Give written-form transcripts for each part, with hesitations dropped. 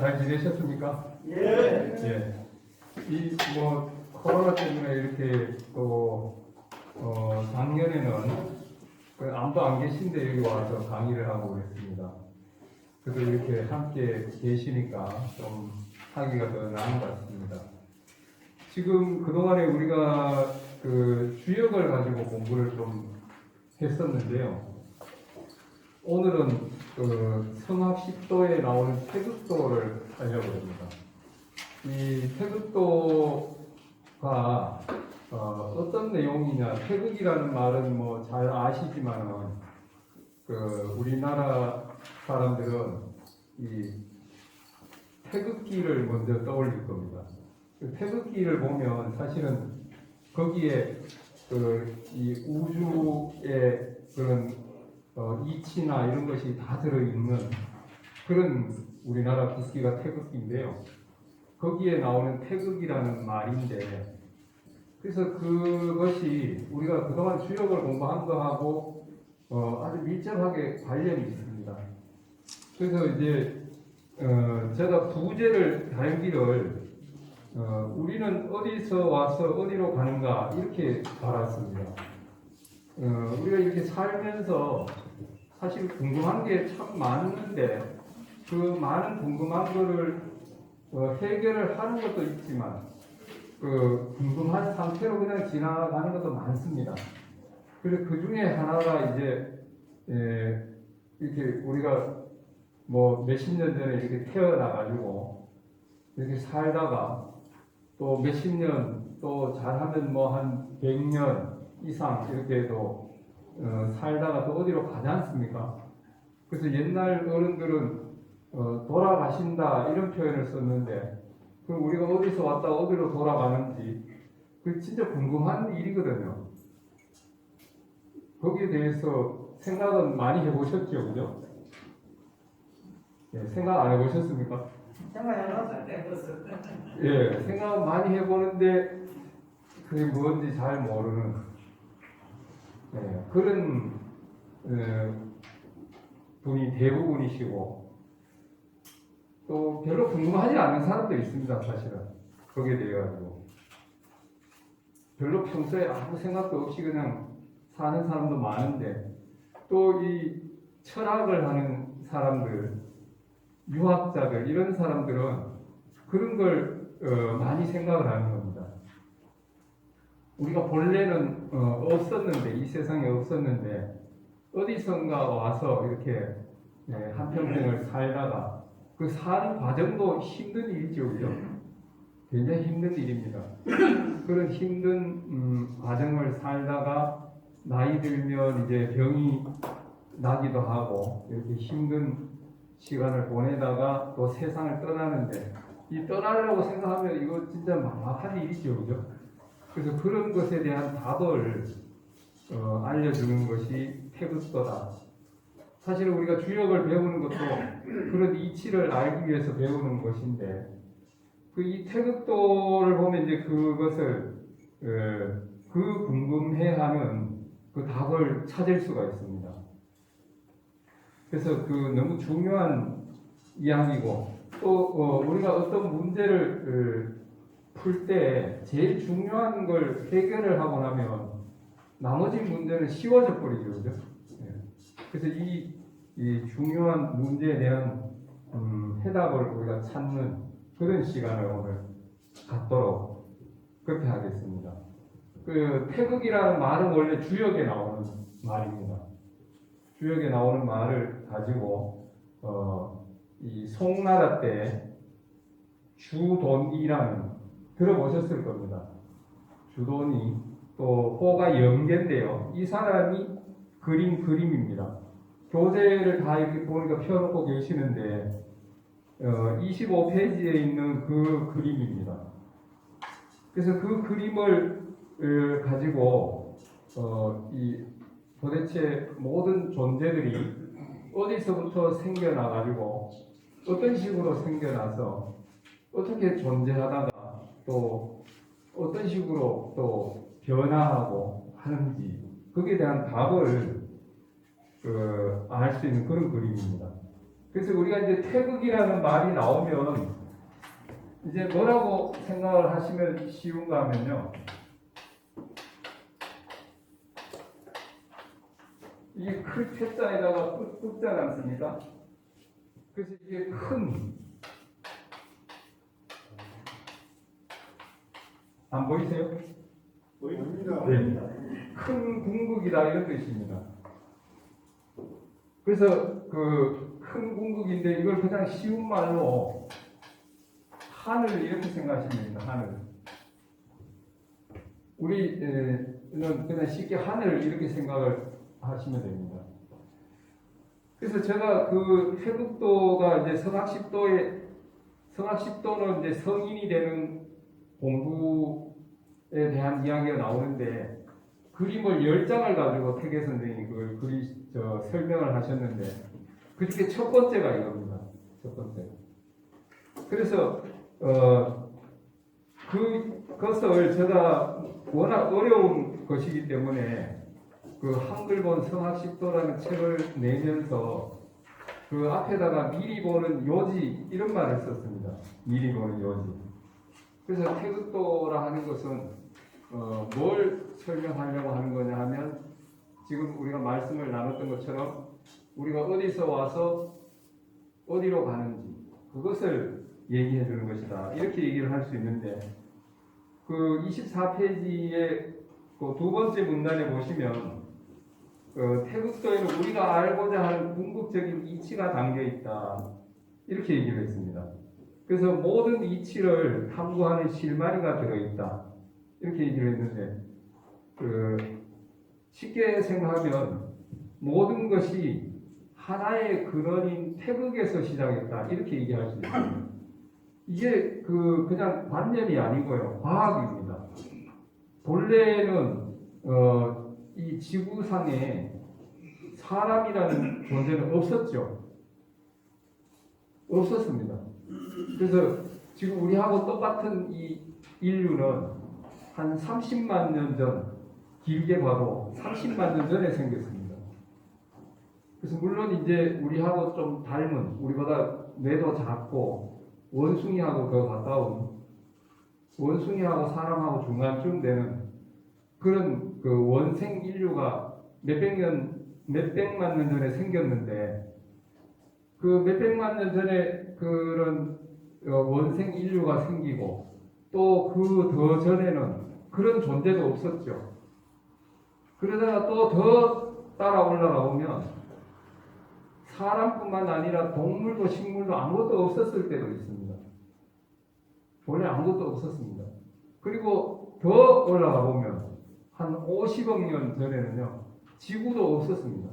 잘 지내셨습니까? 예. 예. 이 코로나 때문에 이렇게 또 작년에는 아무도 안 계신데 여기 와서 강의를 하고 그랬습니다. 그래도 이렇게 함께 계시니까 좀 하기가 더 나은 것 같습니다. 지금 그동안에 우리가 그 주역을 가지고 공부를 좀 했었는데요. 오늘은 그 성학식도에 나오는 태극도를 하려고 합니다. 이 태극도가 어떤 내용이냐, 태극이라는 말은 뭐 잘 아시지만은 그 우리나라 사람들은 이 태극기를 먼저 떠올릴 겁니다. 그 태극기를 보면 사실은 거기에 이 우주의 그런 이치나 이런 것이 다 들어있는 그런 우리나라 국기가 태극기인데요. 거기에 나오는 태극이라는 말인데, 그래서 그것이 우리가 그동안 주역을 공부한 거하고 아주 밀접하게 관련이 있습니다. 그래서 이제 제가 부제를 달기를 우리는 어디서 와서 어디로 가는가 이렇게 달았습니다. 우리가 이렇게 살면서 사실 궁금한 게 참 많은데 그 많은 궁금한 거를 해결을 하는 것도 있지만 그 궁금한 상태로 그냥 지나가는 것도 많습니다. 그래서 그 중에 하나가 이제 이렇게 우리가 뭐 몇십 년 전에 이렇게 태어나가지고 이렇게 살다가 또 몇십 년 또 잘하면 뭐 한 100년 이상 이렇게도 살다가 또 어디로 가지 않습니까? 그래서 옛날 어른들은 돌아가신다 이런 표현을 썼는데 그럼 우리가 어디서 왔다 어디로 돌아가는지 그 진짜 궁금한 일이거든요. 거기에 대해서 생각은 많이 해보셨죠, 그죠? 예, 생각 안 해보셨습니까? 예, 생각 많이 해보는데 그게 뭔지 잘 모르는 그런 분이 대부분이시고 또 별로 궁금하지 않은 사람도 있습니다. 사실은 거기에 대해 가지고 별로 평소에 아무 생각도 없이 그냥 사는 사람도 많은데 또 이 철학을 하는 사람들, 유학자들 이런 사람들은 그런 걸 많이 생각을 하는 겁니다. 우리가 본래는 없었는데 이 세상에 없었는데 어디선가 와서 이렇게 한평생을 살다가 그 사는 과정도 힘든 일이죠, 그죠? 굉장히 힘든 일입니다. 그런 힘든 과정을 살다가 나이 들면 이제 병이 나기도 하고 이렇게 힘든 시간을 보내다가 또 세상을 떠나는데 이 떠나려고 생각하면 이거 진짜 막막한 일이죠, 그죠? 그래서 그런 것에 대한 답을 알려주는 것이 태극도다. 사실 우리가 주역을 배우는 것도 그런 이치를 알기 위해서 배우는 것인데 그 이 태극도를 보면 이제 그것을 그 궁금해하는 그 답을 찾을 수가 있습니다. 그래서 그 너무 중요한 이야기고 또 우리가 어떤 문제를 풀 때 제일 중요한 걸 해결을 하고 나면 나머지 문제는 쉬워져 버리죠, 그죠? 그래서 이 중요한 문제에 대한 해답을 우리가 찾는 그런 시간을 오늘 갖도록 그렇게 하겠습니다. 그 태극이라는 말은 원래 주역에 나오는 말입니다. 주역에 나오는 말을 가지고 이 송나라 때 주돈이라는 들어보셨을 겁니다. 주돈이 또 호가 영계인데요. 이 사람이 그린 그림입니다. 교재를 다 이렇게 보니까 펴놓고 계시는데 25페이지에 있는 그 그림입니다. 그래서 그 그림을 가지고 이 도대체 모든 존재들이 어디서부터 생겨나가지고 어떤 식으로 생겨나서 어떻게 존재하다가 또 어떤 식으로 또 변화하고 하는지 거기에 대한 답을 알 수 있는 그런 그림입니다. 그래서 우리가 이제 태극이라는 말이 나오면 이제 뭐라고 생각을 하시면 쉬운가 하면요. 이게 큰 태자에다가 뚝자지 않습니까? 그래서 이게 큰, 안 보이세요? 보입니다. 네. 큰 궁극이다 이런 뜻입니다. 그래서 그 큰 궁극인데 이걸 그냥 쉬운 말로 하늘 이렇게 생각하시면 됩니다. 하늘. 우리는 그냥 쉽게 하늘 이렇게 생각을 하시면 됩니다. 그래서 제가 그 태극도가 이제 성악십도는 이제 성인이 되는 공부에 대한 이야기가 나오는데 그림을 10장을 가지고 태계 선생님이 그걸 설명을 하셨는데 그중에 첫 번째가 이겁니다. 첫 번째. 그래서 그것을 제가 워낙 어려운 것이기 때문에 그 한글본 성악십도라는 책을 내면서 그 앞에다가 미리 보는 요지 이런 말을 썼습니다. 미리 보는 요지. 그래서 태극도라 하는 것은 뭘 설명하려고 하는 거냐 하면 지금 우리가 말씀을 나눴던 것처럼 우리가 어디서 와서 어디로 가는지 그것을 얘기해 주는 것이다. 이렇게 얘기를 할 수 있는데 그 24페이지의 그 두 번째 문단에 보시면 태극도에는 우리가 알고자 하는 궁극적인 이치가 담겨 있다. 이렇게 얘기를 했습니다. 그래서 모든 이치를 탐구하는 실마리가 들어있다. 이렇게 얘기를 했는데 쉽게 생각하면 모든 것이 하나의 근원인 태극에서 시작했다. 이렇게 얘기할 수 있습니다. 이게 그냥 관념이 아니고요. 과학입니다. 본래는 이 지구상에 사람이라는 존재는 없었죠. 없었습니다. 그래서 지금 우리하고 똑같은 이 인류는 한 30만 년 전, 길게 봐도 30만 년 전에 생겼습니다. 그래서 물론 이제 우리하고 좀 닮은, 우리보다 뇌도 작고 원숭이하고 더 가까운, 원숭이하고 사람하고 중간쯤 되는 그런 그 원생 인류가 몇백만 년 전에 생겼는데 그 몇백만 년 전에 그런 원생 인류가 생기고 또 그 더 전에는 그런 존재도 없었죠. 그러다가 또 더 따라 올라가 보면 사람뿐만 아니라 동물도 식물도 아무것도 없었을 때도 있습니다. 원래 아무것도 없었습니다. 그리고 더 올라가 보면 한 50억 년 전에는요, 지구도 없었습니다.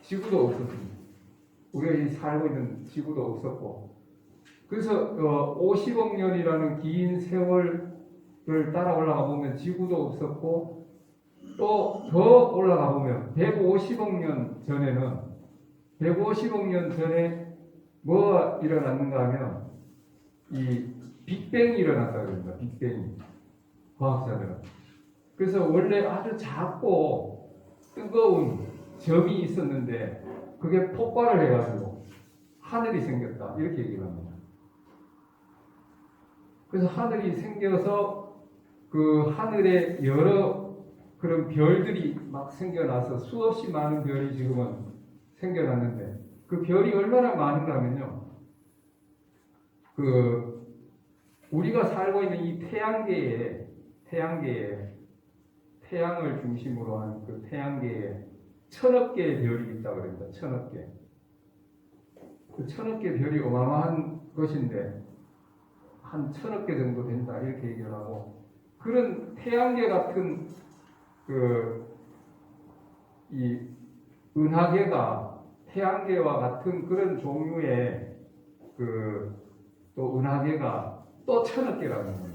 지구도 없었습니다. 우리가 살고 있는 지구도 없었고, 그래서 50억 년이라는 긴 세월을 따라 올라가 보면 지구도 없었고, 또 더 올라가 보면 150억 년 전에는 150억 년 전에 뭐가 일어났는가 하면 이 빅뱅이 일어났다고 합니다. 빅뱅이. 과학자들은. 그래서 원래 아주 작고 뜨거운 점이 있었는데 그게 폭발을 해가지고 하늘이 생겼다. 이렇게 얘기를 합니다. 그래서 하늘이 생겨서 그 하늘에 여러 그런 별들이 막 생겨나서 수없이 많은 별이 지금은 생겨났는데 그 별이 얼마나 많은가 하면요. 우리가 살고 있는 이 태양계에 태양을 중심으로 한 그 태양계에 1000억 개의 별이 있다고 합니다. 1000억 개. 그 1000억 개 별이 어마어마한 것인데 한 1000억 개 정도 된다 이렇게 얘기를 하고 그런 태양계 같은 이 은하계가 태양계와 같은 그런 종류의 또 은하계가 또 1000억 개라는 거예요.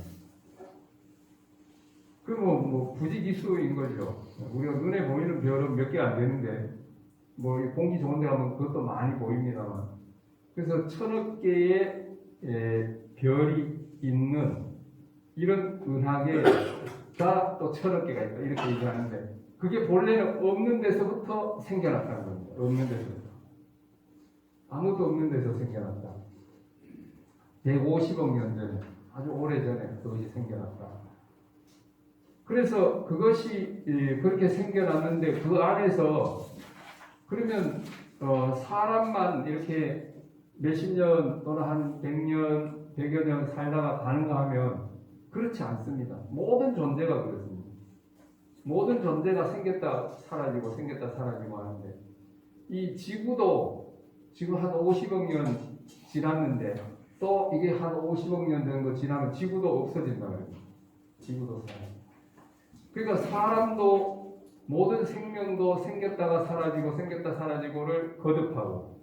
뭐 부지기수인 거죠. 우리가 눈에 보이는 별은 몇 개 안 되는데 뭐 공기 좋은 데 가면 그것도 많이 보입니다만 그래서 1000억 개의 별이 있는 이런 은하계가 또 1000억 개가 있다 이렇게 얘기하는데 그게 본래는 없는 데서부터 생겨났다는 겁니다. 없는 데서부터. 아무도 없는 데서 생겨났다. 150억 년 전에, 아주 오래전에 그것이 생겨났다. 그래서 그것이 그렇게 생겨났는데 그 안에서 그러면 사람만 이렇게 몇십 년 또는 한 100년, 100여 년 살다가 가는가 하면 그렇지 않습니다. 모든 존재가 그렇습니다. 모든 존재가 생겼다 사라지고 생겼다 사라지고 하는데 이 지구도 지금 한 50억 년 지났는데 또 이게 한 50억 년 정도 지나면 지구도 없어진다 말이에요. 지구도 사라져. 그러니까 사람도 모든 생명도 생겼다가 사라지고 생겼다 사라지고를 거듭하고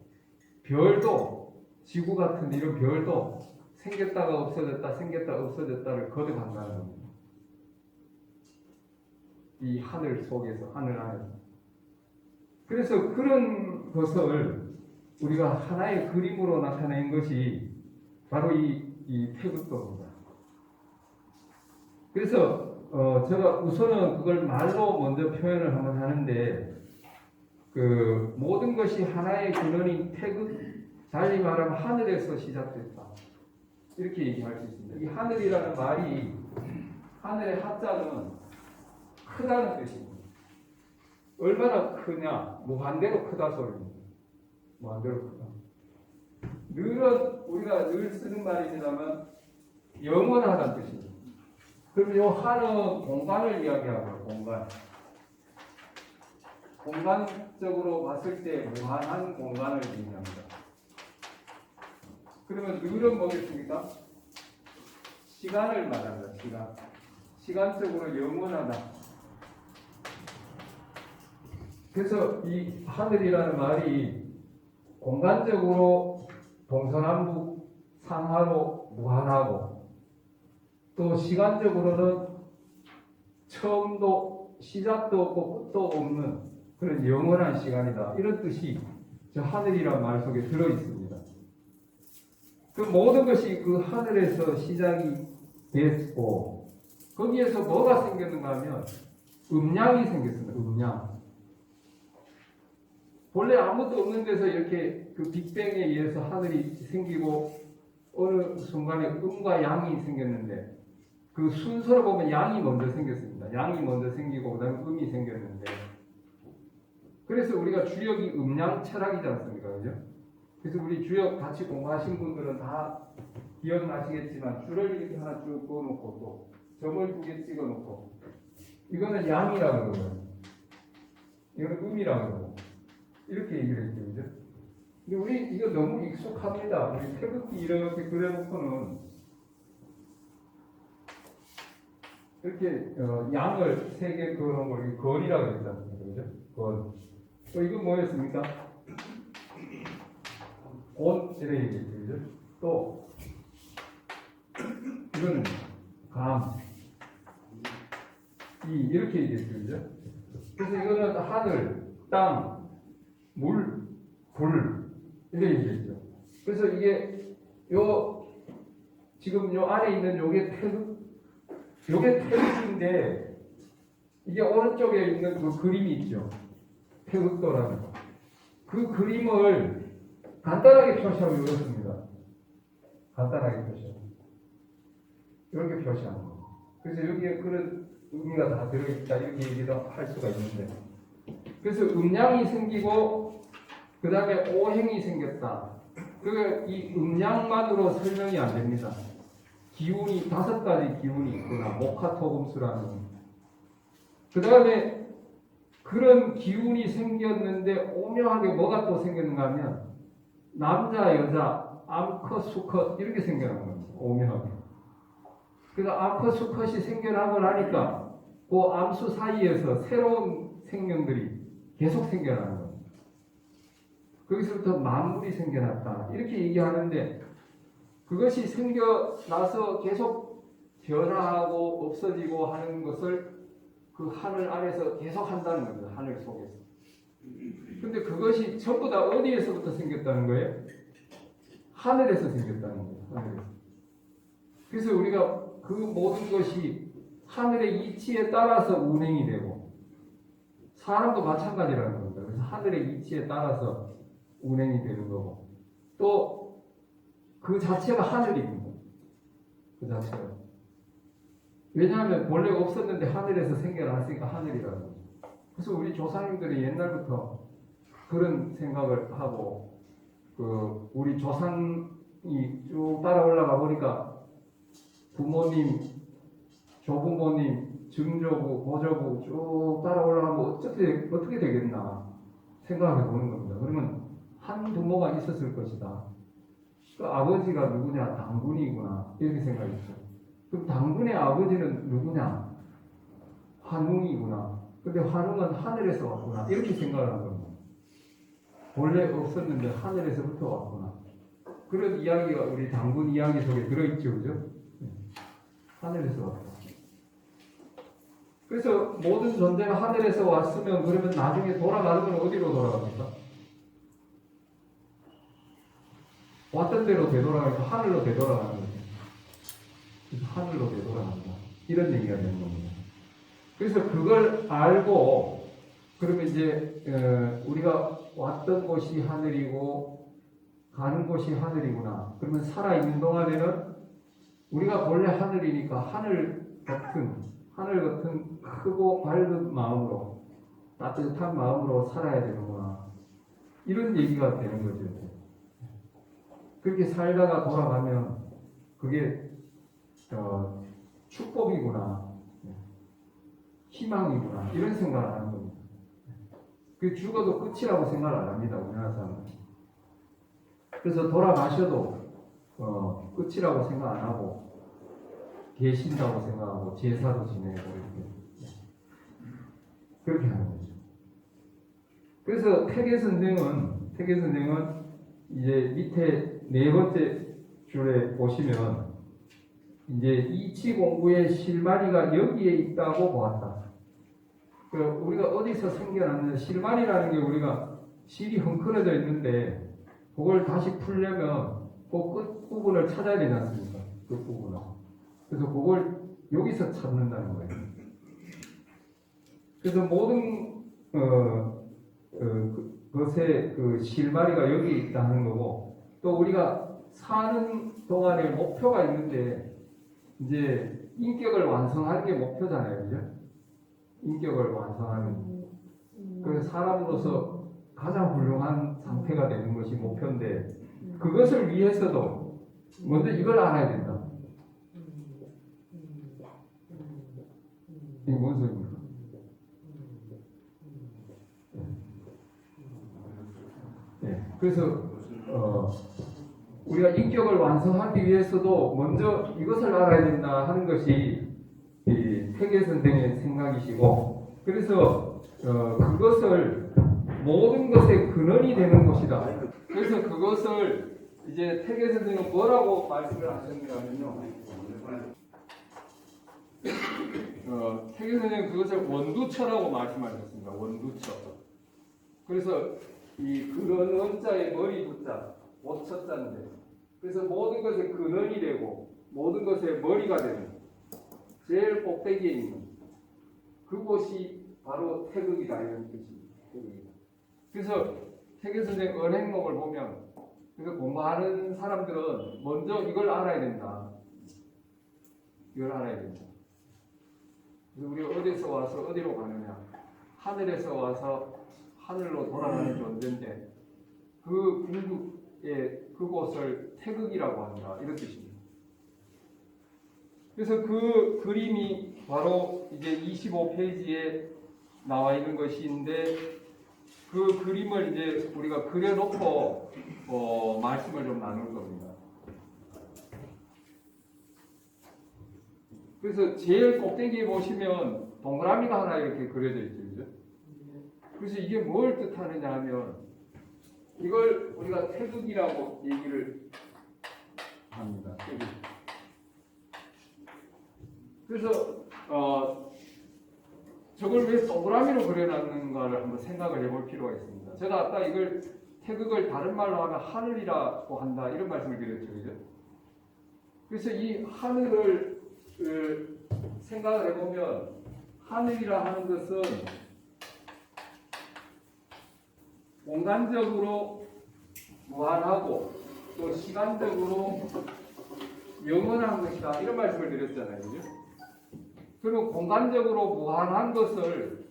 별도 지구 같은 이런 별도 생겼다가 없어졌다 생겼다 없어졌다를 거듭한다는 겁니다. 이 하늘 속에서 하늘 안에서. 그래서 그런 것을 우리가 하나의 그림으로 나타낸 것이 바로 이 태극도입니다. 그래서 제가 우선은 그걸 말로 먼저 표현을 한번 하는데 그 모든 것이 하나의 근원인 태극, 달리 말하면 하늘에서 시작됐다. 이렇게 얘기할 수 있습니다. 이 하늘이라는 말이 하늘의 하자는 크다는 뜻입니다. 얼마나 크냐? 무한대로 크다 소리입니다. 무한대로 크다. 늘은 우리가 늘 쓰는 말입니다만 영원하다는 뜻입니다. 그럼 이 하는 공간을 이야기하고 공간. 공간적으로 봤을 때 무한한 공간을 얘기합니다. 그러면 늘은 뭐겠습니까? 시간을 말합니다. 시간. 시간적으로 영원하다. 그래서 이 하늘이라는 말이 공간적으로 동서남북 상하로 무한하고 또 시간적으로는 처음도 시작도 없고 끝도 없는 그런 영원한 시간이다. 이런 뜻이 저 하늘이라는 말 속에 들어 있습니다. 그 모든 것이 그 하늘에서 시작이 됐고 거기에서 뭐가 생겼는가 하면 음양이 생겼습니다. 음양. 본래 아무도 없는 데서 이렇게 그 빅뱅에 의해서 하늘이 생기고 어느 순간에 음과 양이 생겼는데 그 순서로 보면 양이 먼저 생겼습니다. 양이 먼저 생기고 그 다음에 음이 생겼는데 그래서 우리가 주역이 음양 철학이지 않습니까? 그죠? 그래서 우리 주역 같이 공부하신 분들은 다 기억나시겠지만 줄을 이렇게 하나 쭉 그어놓고 또 점을 2개 찍어놓고 이거는 양이라고 그러고요. 이거는 음이라고 그러고 이렇게 얘기를 했죠. 그죠? 근데 우리 이거 너무 익숙합니다. 우리 태극기 이렇게 그려놓고는 이렇게 양을 3개 그어놓은 걸 건이라고 했지 않습니까? 그죠? 건. 또 이건 뭐였습니까? 곤 이렇게 얘기했죠. 그죠? 또 이거는 감. 이렇게 얘기했죠. 그죠? 그래서 이거는 하늘, 땅, 물, 불 이렇게 얘기했죠. 그래서 이게 지금 요 안에 있는 요게 태극인데 이게 오른쪽에 있는 그 그림이 있죠. 태극도라는 거. 그 그림을 간단하게 표시하면 이렇습니다. 간단하게 표시하면 이렇게 표시하는 거. 그래서 여기에 그런 의미가 다 들어있다 이렇게 얘기도 할 수가 있는데 그래서 음양이 생기고 그 다음에 오행이 생겼다. 이 음양만으로 설명이 안 됩니다. 기운이 5가지 기운이 있구나. 목화토금수라는. 그 다음에 그런 기운이 생겼는데 오묘하게 뭐가 또 생겼는가 하면 남자, 여자, 암컷, 수컷 이렇게 생겨난 겁니다. 오묘하게. 그래서 암컷, 수컷이 생겨나고 나니까 그 암수 사이에서 새로운 생명들이 계속 생겨나는 겁니다. 거기서부터 만물이 생겨났다. 이렇게 얘기하는데 그것이 생겨나서 계속 변화하고 없어지고 하는 것을 그 하늘 안에서 계속 한다는 겁니다. 하늘 속에서. 근데 그것이 전부 다 어디에서부터 생겼다는 거예요? 하늘에서 생겼다는 거예요. 하늘에서. 그래서 우리가 그 모든 것이 하늘의 이치에 따라서 운행이 되고 사람도 마찬가지라는 겁니다. 그래서 하늘의 이치에 따라서 운행이 되는 거고 또 그 자체가 하늘입니다. 그 자체가. 왜냐하면 본래 없었는데 하늘에서 생겨났으니까 하늘이라는 거죠. 그래서 우리 조상님들이 옛날부터 그런 생각을 하고 우리 조상이 쭉 따라 올라가 보니까 부모님, 조부모님, 증조부, 고조부 쭉 따라 올라가면 어떻게 되겠나 생각해 보는 겁니다. 그러면 한 부모가 있었을 것이다. 그 아버지가 누구냐? 당군이구나. 이렇게 생각했죠. 그럼 당군의 아버지는 누구냐? 환웅이구나. 근데 환웅은 하늘에서 왔구나. 이렇게 생각을 한 겁니다. 원래 없었는데 하늘에서부터 왔구나. 그런 이야기가 우리 당군 이야기 속에 들어있죠. 그죠? 하늘에서 왔다. 그래서 모든 존재가 하늘에서 왔으면 그러면 나중에 돌아가는 건 어디로 돌아갑니까? 왔던 대로 되돌아가니까 하늘로 되돌아가는 거죠. 그래서 하늘로 되돌아간다. 이런 얘기가 되는 겁니다. 그래서 그걸 알고 그러면 이제 우리가 왔던 곳이 하늘이고 가는 곳이 하늘이구나. 그러면 살아있는 동안에는 우리가 본래 하늘이니까 하늘 같은 크고 밝은 마음으로 따뜻한 마음으로 살아야 되는구나. 이런 얘기가 되는 거죠. 그렇게 살다가 돌아가면 그게 축복이구나, 희망이구나 이런 생각을 하는 겁니다. 그 죽어도 끝이라고 생각을 안 합니다. 우리나라 사람은. 그래서 돌아가셔도 끝이라고 생각 안 하고 계신다고 생각하고 제사도 지내고 그렇게 하는 거죠. 그래서 태계 선생은 이제 밑에 네 번째 줄에 보시면 이제 이치 공부의 실마리가 여기에 있다고 보았다. 우리가 어디서 생겨났는 실마리라는 게 우리가 실이 헝클어져 있는데 그걸 다시 풀려면 그 끝 부분을 찾아야 되지 않습니까? 끝 부분을. 그래서 그걸 여기서 찾는다는 거예요. 그래서 모든 것의 그 실마리가 여기 있다는 거고 또 우리가 사는 동안에 목표가 있는데 이제 인격을 완성하는 게 목표잖아요. 그죠? 인격을 완성하는. 그래서 사람으로서 가장 훌륭한 상태가 되는 것이 목표인데 그것을 위해서도 먼저 이걸 알아야 된다. 이게 뭔 소리입니까? 네. 그래서 우리가 인격을 완성하기 위해서도 먼저 이것을 알아야 된다 하는 것이 이 태계 선생의 생각이시고 그래서 그것을 모든 것의 근원이 되는 것이다. 그래서 그것을 이제 태계 선생은 뭐라고 말씀을 하셨냐면요. 태계 선생은 그것을 원두처라고 말씀하셨습니다. 원두처. 그래서 이 근원 원자의 머리 두자, 원처자인데 그래서 모든 것의 근원이 되고 모든 것의 머리가 되는 제일 꼭대기에 있는 그곳이 바로 태극이다 이런 뜻입니다. 태극이다. 그래서 태계 선생 은행록을 보면 그래서 공부하는 사람들은 먼저 이걸 알아야 된다. 이걸 알아야 된다. 그래서 우리가 어디서 와서 어디로 가느냐? 하늘에서 와서 하늘로 돌아가는 존재인데 그 궁극의 그곳을 태극이라고 한다. 이런 뜻입니다. 그래서 그 그림이 바로 이제 25페이지에 나와 있는 것인데 그 그림을 이제 우리가 그려놓고 말씀을 좀 나눌 겁니다. 그래서 제일 꼭대기에 보시면 동그라미가 하나 이렇게 그려져 있죠. 그죠? 그래서 이게 뭘 뜻하느냐 하면 이걸 우리가 태극이라고 얘기를 합니다. 태극. 그래서 저걸 왜 동그라미로 그려놨는가를 한번 생각을 해볼 필요가 있습니다. 제가 아까 이걸 태극을 다른 말로 하면 하늘이라고 한다 이런 말씀을 드렸죠. 그죠? 그래서 이 하늘을 생각을 해보면 하늘이라 하는 것은 공간적으로 무한하고 또 시간적으로 영원한 것이다 이런 말씀을 드렸잖아요. 그죠? 그리고 공간적으로 무한한 것을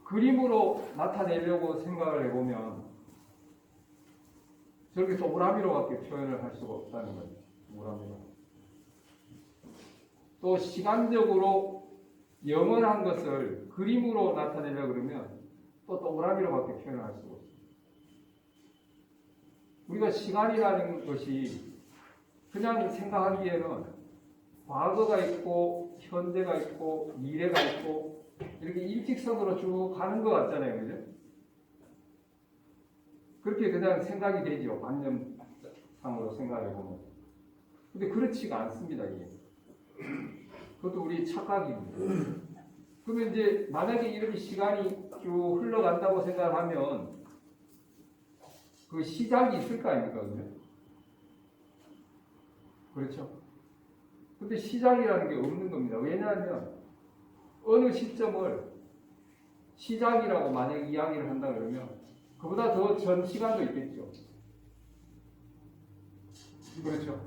그림으로 나타내려고 생각을 해보면 저렇게 동그라미로밖에 표현을 할 수가 없다는 거예요. 동그라미로. 또 시간적으로 영원한 것을 그림으로 나타내려고 그러면 또 동그라미로밖에 표현을 할 수가 없어요. 우리가 시간이라는 것이 그냥 생각하기에는 과거가 있고 현재가 있고 미래가 있고 이렇게 일직선으로 쭉 가는 것 같잖아요. 그죠? 그렇게 그냥 생각이 되죠. 관념상으로 생각해 보면. 근데 그렇지가 않습니다. 이게. 그것도 우리 착각입니다. 그러면 이제 만약에 이렇게 시간이 쭉 흘러간다고 생각하면 그 시작이 있을 거 아닙니까? 그죠? 그렇죠? 근데 시작이라는 게 없는 겁니다. 왜냐하면 어느 시점을 시작이라고 만약 이야기를 한다 그러면 그보다 더 전 시간도 있겠죠. 그렇죠?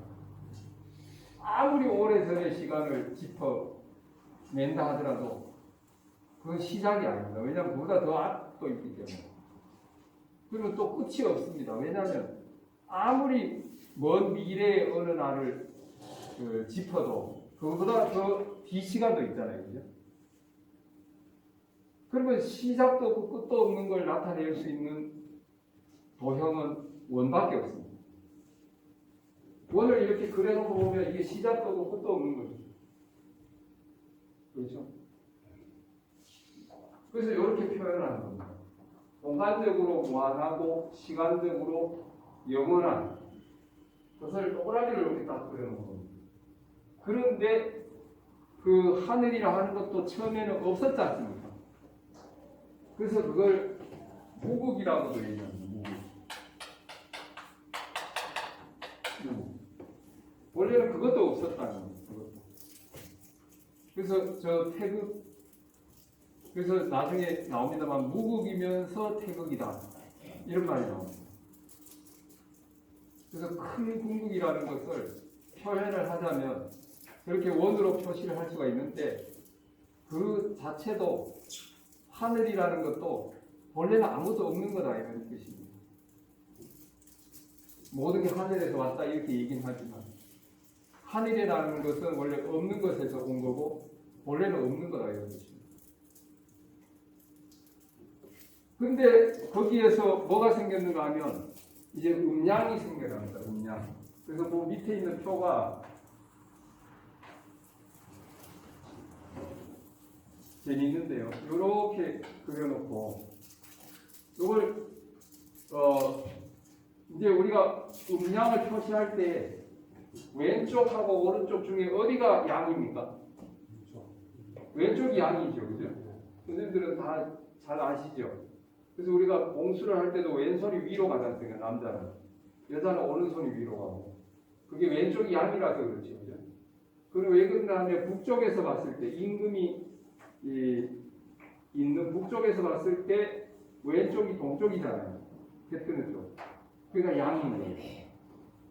아무리 오래전의 시간을 짚어낸다 하더라도 그건 시작이 아닙니다. 왜냐하면 그보다 더 앞도 있기 때문에. 그러면 또 끝이 없습니다. 왜냐하면 아무리 먼 미래의 어느 날을 짚어도 그보다 더 뒤시간도 있잖아요. 그죠? 그러면 시작도 없고 끝도 없는 걸 나타낼 수 있는 도형은 원밖에 없습니다. 원을 이렇게 그려놓고 보면 이게 시작도 없고 끝도 없는 거죠. 그렇죠? 그래서 이렇게 표현을 하는 겁니다. 공간적으로 무한하고 시간적으로 영원한 그것을 동그라미를 이렇게 딱 그려놓은 겁니다. 그런데 그 하늘이라 하는 것도 처음에는 없었지 않습니까? 그래서 그걸 무국이라고도 얘기합니다. 무국. 원래는 그것도 없었다는 거예요. 그것도. 그래서 저 태극, 그래서 나중에 나옵니다만 무국이면서 태극이다 이런 말이 나옵니다. 그래서 큰 궁극이라는 것을 표현을 하자면 그렇게 원으로 표시를 할 수가 있는데 그 자체도 하늘이라는 것도 본래는 아무도 없는 거다 이런 뜻입니다. 모든 게 하늘에서 왔다 이렇게 얘기는 하지만 하늘이라는 것은 원래 없는 것에서 온 거고 본래는 없는 거다 이런 뜻입니다. 근데 거기에서 뭐가 생겼는가 하면 이제 음양이 생겨납니다. 음양. 그래서 그 밑에 있는 표가 재미있는데요. 이렇게 그려놓고 이걸 이제 우리가 음양을 표시할 때 왼쪽하고 오른쪽 중에 어디가 양입니까? 왼쪽이 양이죠, 그죠? 선생님들은 다 잘 아시죠? 그래서 우리가 봉수를 할 때도 왼손이 위로 가지 않습니까? 남자는. 여자는 오른손이 위로 가고. 그게 왼쪽이 양이라서 그렇죠. 그죠? 그리고 왜 그런가 하면 북쪽에서 봤을 때, 임금이 있는 북쪽에서 봤을 때 왼쪽이 동쪽이잖아요. 해 뜨는 쪽. 그러니까 양인 거예요.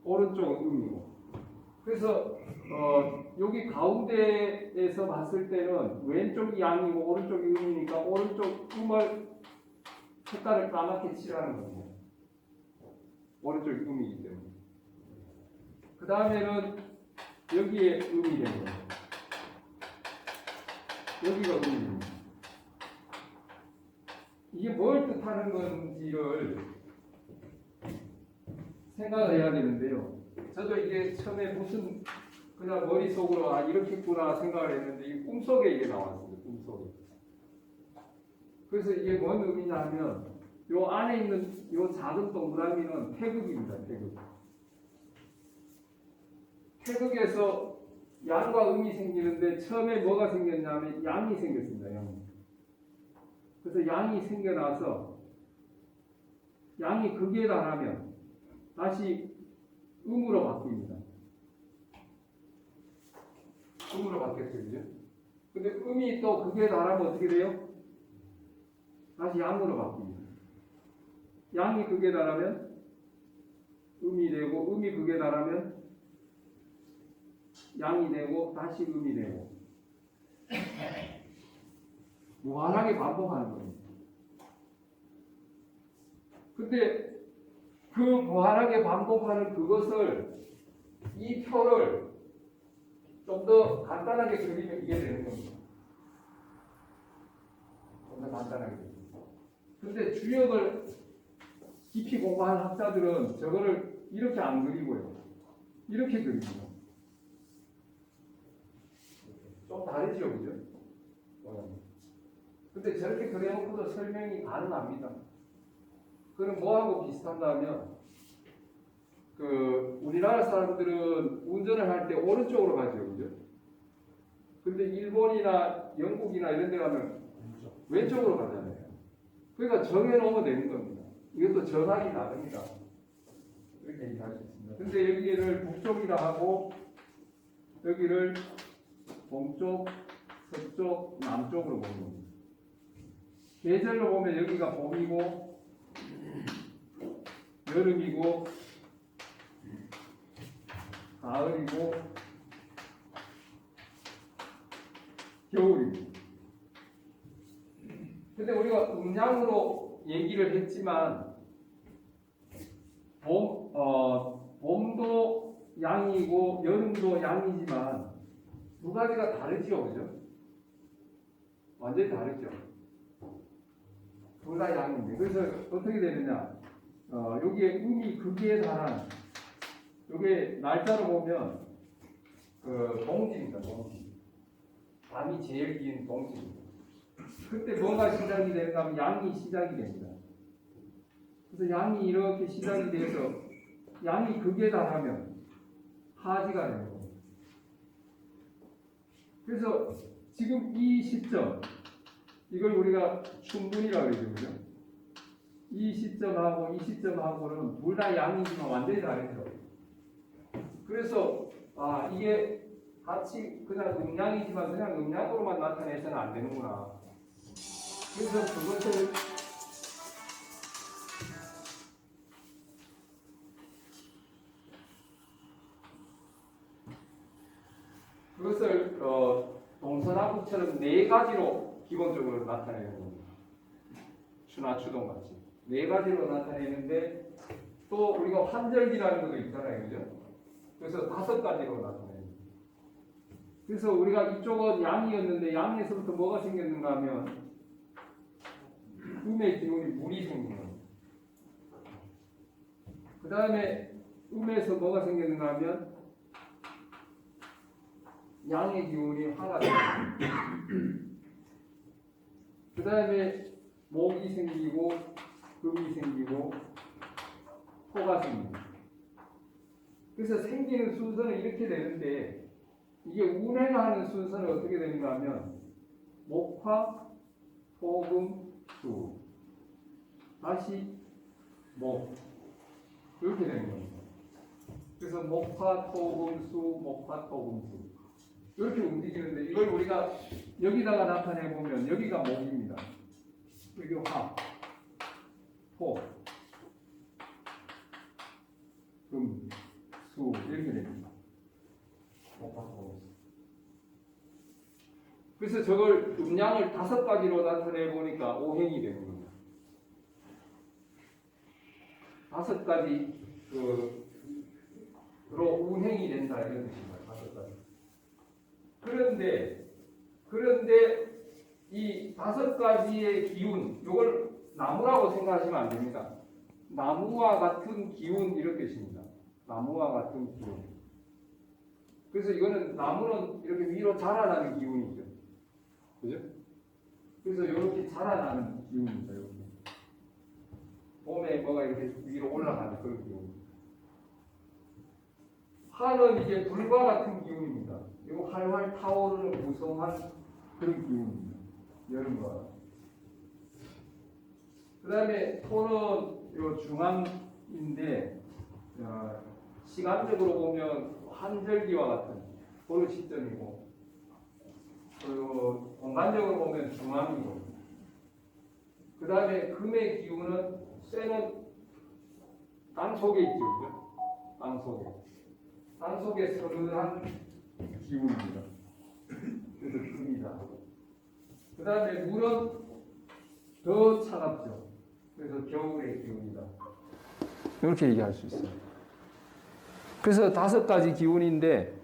오른쪽은 음이고. 그래서 여기 가운데에서 봤을 때는 왼쪽이 양이고 오른쪽이 음이니까 오른쪽 음을 색깔을 까맣게 칠하는 겁니다. 오른쪽이 음이기 때문에. 그 다음에는 여기에 음이 되는 거예요. 여기가 음입니다. 이게 뭘 뜻하는 건지를 생각을 해야 되는데요. 저도 이게 처음에 무슨 그냥 머릿속으로 이렇게구나 생각을 했는데 이 꿈속에 이게 나왔습니다. 꿈속에. 그래서 이게 뭔 의미냐 하면 요 안에 있는 요 작은 동그라미는 태극입니다. 태극. 태극에서 양과 음이 생기는데 처음에 뭐가 생겼냐면 양이 생겼습니다. 양이. 그래서 양이 생겨나서 양이 극에 달하면 다시 음으로 바뀝니다. 음으로 바뀌었죠, 그죠? 근데 음이 또 극에 달하면 어떻게 돼요? 다시 양으로 바뀝니다. 양이 극에 달하면 음이 되고 음이 극에 달하면 양이 되고 다시 음이 되고 무한하게 반복하는 겁니다. 근데 그 무한하게 반복하는 그것을 이 표를 좀 더 간단하게 그리면 이게 되는 겁니다. 좀 더 간단하게. 근데 주역을 깊이 공부한 학자들은 저거를 이렇게 안 그리고요. 이렇게 그립니다. 좀 다르죠, 그죠? 근데 저렇게 그려놓고도 설명이 가능합니다. 그럼 뭐하고 비슷한가 하면, 우리나라 사람들은 운전을 할 때 오른쪽으로 가죠, 그죠? 근데 일본이나 영국이나 이런 데 가면 왼쪽으로 가잖아요. 그러니까 정해놓으면 되는 겁니다. 이것도 전환이 다릅니다. 이렇게 얘기할 수 있습니다. 근데 여기를 북쪽이라 하고, 여기를 동쪽, 서쪽, 남쪽으로 보는 겁니다. 계절로 보면 여기가 봄이고, 여름이고, 가을이고, 겨울이고. 근데 우리가 음양으로 얘기를 했지만, 봄도 양이고, 여름도 양이지만, 두 가지가 다르죠, 그죠? 완전히 다르죠. 둘 다 양인데. 그래서 어떻게 되느냐? 여기에 음이 극에 달한, 요게 날짜로 보면, 동지입니다, 동지. 밤이 제일 긴 동지입니다. 그때 뭐가 시작이 되는가 하면 양이 시작이 됩니다. 그래서 양이 이렇게 시작이 돼서, 양이 극에 달하면 하지가 되는 겁니다. 그래서 지금 이 시점, 이걸 우리가 춘분이라고 그러죠, 그죠? 이 시점하고 이 시점하고는 둘 다 양이지만 완전히 다르죠. 그래서 이게 같이 그냥 음양이지만 그냥 음양으로만 나타내서는 안 되는구나. 그래서 그것을 동서남북처럼 네 가지로 기본적으로 나타내는 겁니다. 추나 추동 같이 네 가지로 나타내는데 또 우리가 환절기라는 것도 있잖아요, 그죠? 그래서 5가지로 나타내요. 그래서 우리가 이쪽은 양이었는데 양에서부터 뭐가 생겼는가 하면 음의 기운이 물이 생긴 겁니다. 그 다음에 음에서 뭐가 생겼는가 하면 양의 기운이 화가 됩니다. 그 다음에 목이 생기고 금이 생기고 토가 생깁니다. 그래서 생기는 순서는 이렇게 되는데 이게 운행하는 순서는 어떻게 되는가 하면 목화, 토금, 수 다시 목 이렇게 되는 겁니다. 그래서 목화, 토금, 수, 목화, 토금, 수 이렇게 움직이는데 이걸 우리가 여기다가 나타내 보면 여기가 목입니다. 여기 화, 토, 금, 수 이렇게 됩니다. 목화, 토금, 수. 그래서 저걸 음양을 5가지로 나타내 보니까 오행이 되는 겁니다. 5가지 로 운행이 된다 이런 뜻입니다. 5가지. 그런데 이 5가지의 기운, 이걸 나무라고 생각하시면 안 됩니다. 나무와 같은 기운 이런 뜻입니다. 나무와 같은 기운. 그래서 이거는 나무는 이렇게 위로 자라나는 기운이죠. 그죠? 그래서 이렇게 자라나는 기운입니다. 이렇게. 봄에 뭐가 이렇게 위로 올라가는 그런 기운. 화는 이제 불과 같은 기운입니다. 이거 활활 타오르는 무성한 그런 기운입니다. 여름과. 그 다음에 토는 요 중앙인데 시간적으로 보면 환절기와 같은 그런 시점이고 그리고 공간적으로 보면 중앙이고 그 다음에 금의 기운은 쇠는 땅 속에 있죠. 그죠? 땅 속에 서늘한 기운입니다. 그래서 듭니다. 그 다음에 물은 더 차갑죠. 그래서 겨울의 기운이다. 이렇게 얘기할 수 있어요. 그래서 5가지 기운인데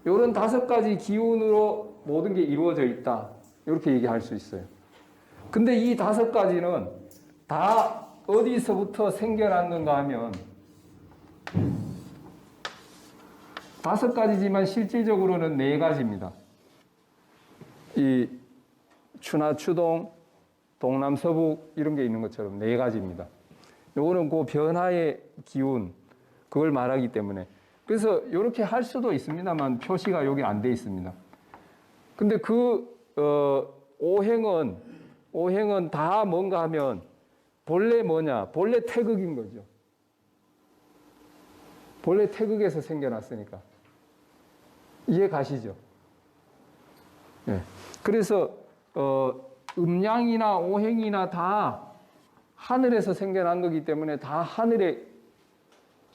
이런 5가지 기운으로 모든 게 이루어져 있다. 이렇게 얘기할 수 있어요. 근데 이 5가지는 다 어디서부터 생겨났는가 하면 5가지지만 실질적으로는 4가지입니다. 이 추나 추동, 동남 서북 이런 게 있는 것처럼 4가지입니다. 요거는 그 변화의 기운 그걸 말하기 때문에 그래서 이렇게 할 수도 있습니다만 표시가 여기 안 돼 있습니다. 근데 그 오행은 다 뭔가 하면 본래 뭐냐? 본래 태극인 거죠. 본래 태극에서 생겨났으니까. 이해 가시죠? 네. 그래서 음양이나 오행이나 다 하늘에서 생겨난 거기 때문에 다 하늘의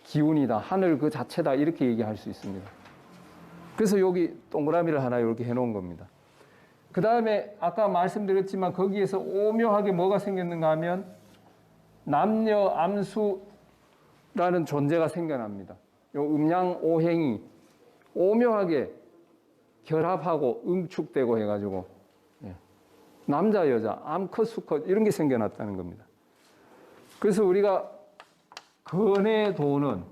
기운이다. 하늘 그 자체다. 이렇게 얘기할 수 있습니다. 그래서 여기 동그라미를 하나 이렇게 해놓은 겁니다. 그 다음에 아까 말씀드렸지만 거기에서 오묘하게 뭐가 생겼는가 하면 남녀 암수라는 존재가 생겨납니다. 요 음양 오행이 오묘하게 결합하고 응축되고 해가지고 남자 여자 암컷 수컷 이런 게 생겨났다는 겁니다. 그래서 우리가 건해도는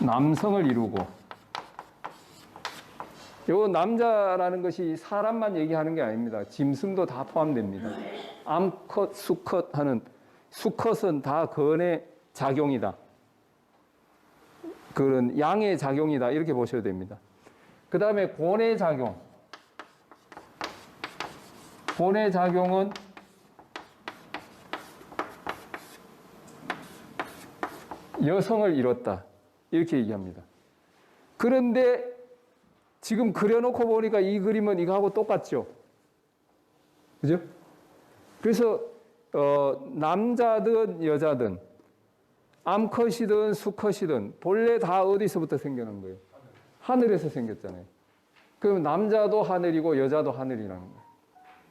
남성을 이루고 요 남자라는 것이 사람만 얘기하는 게 아닙니다. 짐승도 다 포함됩니다. 암컷, 수컷 하는 수컷은 다 건의 작용이다. 그런 양의 작용이다. 이렇게 보셔야 됩니다. 그 다음에 곤의 작용. 곤의 작용은 여성을 이뤘다. 이렇게 얘기합니다. 그런데 지금 그려놓고 보니까 이 그림은 이거하고 똑같죠? 그죠? 그래서, 남자든 여자든, 암컷이든 수컷이든, 본래 다 어디서부터 생겨난 거예요? 하늘에서 생겼잖아요. 그럼 남자도 하늘이고 여자도 하늘이라는 거예요.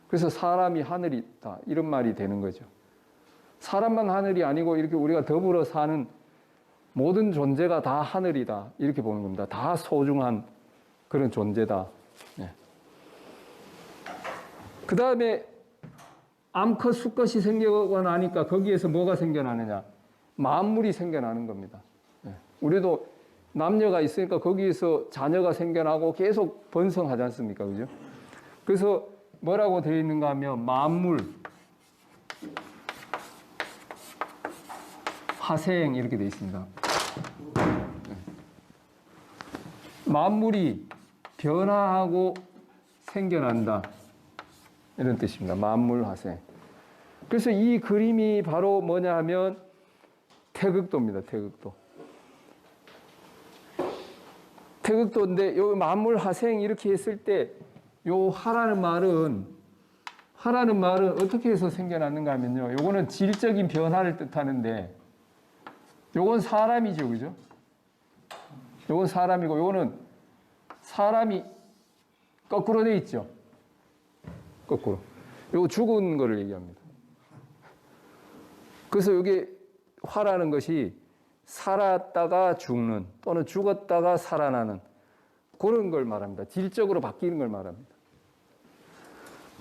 그래서 사람이 하늘이다. 이런 말이 되는 거죠. 사람만 하늘이 아니고 이렇게 우리가 더불어 사는 모든 존재가 다 하늘이다. 이렇게 보는 겁니다. 다 소중한 그런 존재다. 네. 그 다음에 암컷, 수컷이 생겨고 나니까 거기에서 뭐가 생겨나느냐. 만물이 생겨나는 겁니다. 네. 우리도 남녀가 있으니까 거기에서 자녀가 생겨나고 계속 번성하지 않습니까? 그죠? 그래서 뭐라고 되어 있는가 하면 만물, 화생 이렇게 되어 있습니다. 만물이 변화하고 생겨난다. 이런 뜻입니다. 만물 화생. 그래서 이 그림이 바로 뭐냐 하면 태극도입니다. 태극도. 태극도인데 요 만물 화생 이렇게 했을 때 요 하라는 말은 어떻게 해서 생겨났는가 하면요. 요거는 질적인 변화를 뜻하는데 요건 사람이죠. 그죠? 요건 사람이고 요거는 사람이 거꾸로 돼 있죠. 거꾸로. 요거 죽은 거를 얘기합니다. 그래서 여기 화라는 것이 살았다가 죽는 또는 죽었다가 살아나는 그런 걸 말합니다. 질적으로 바뀌는 걸 말합니다.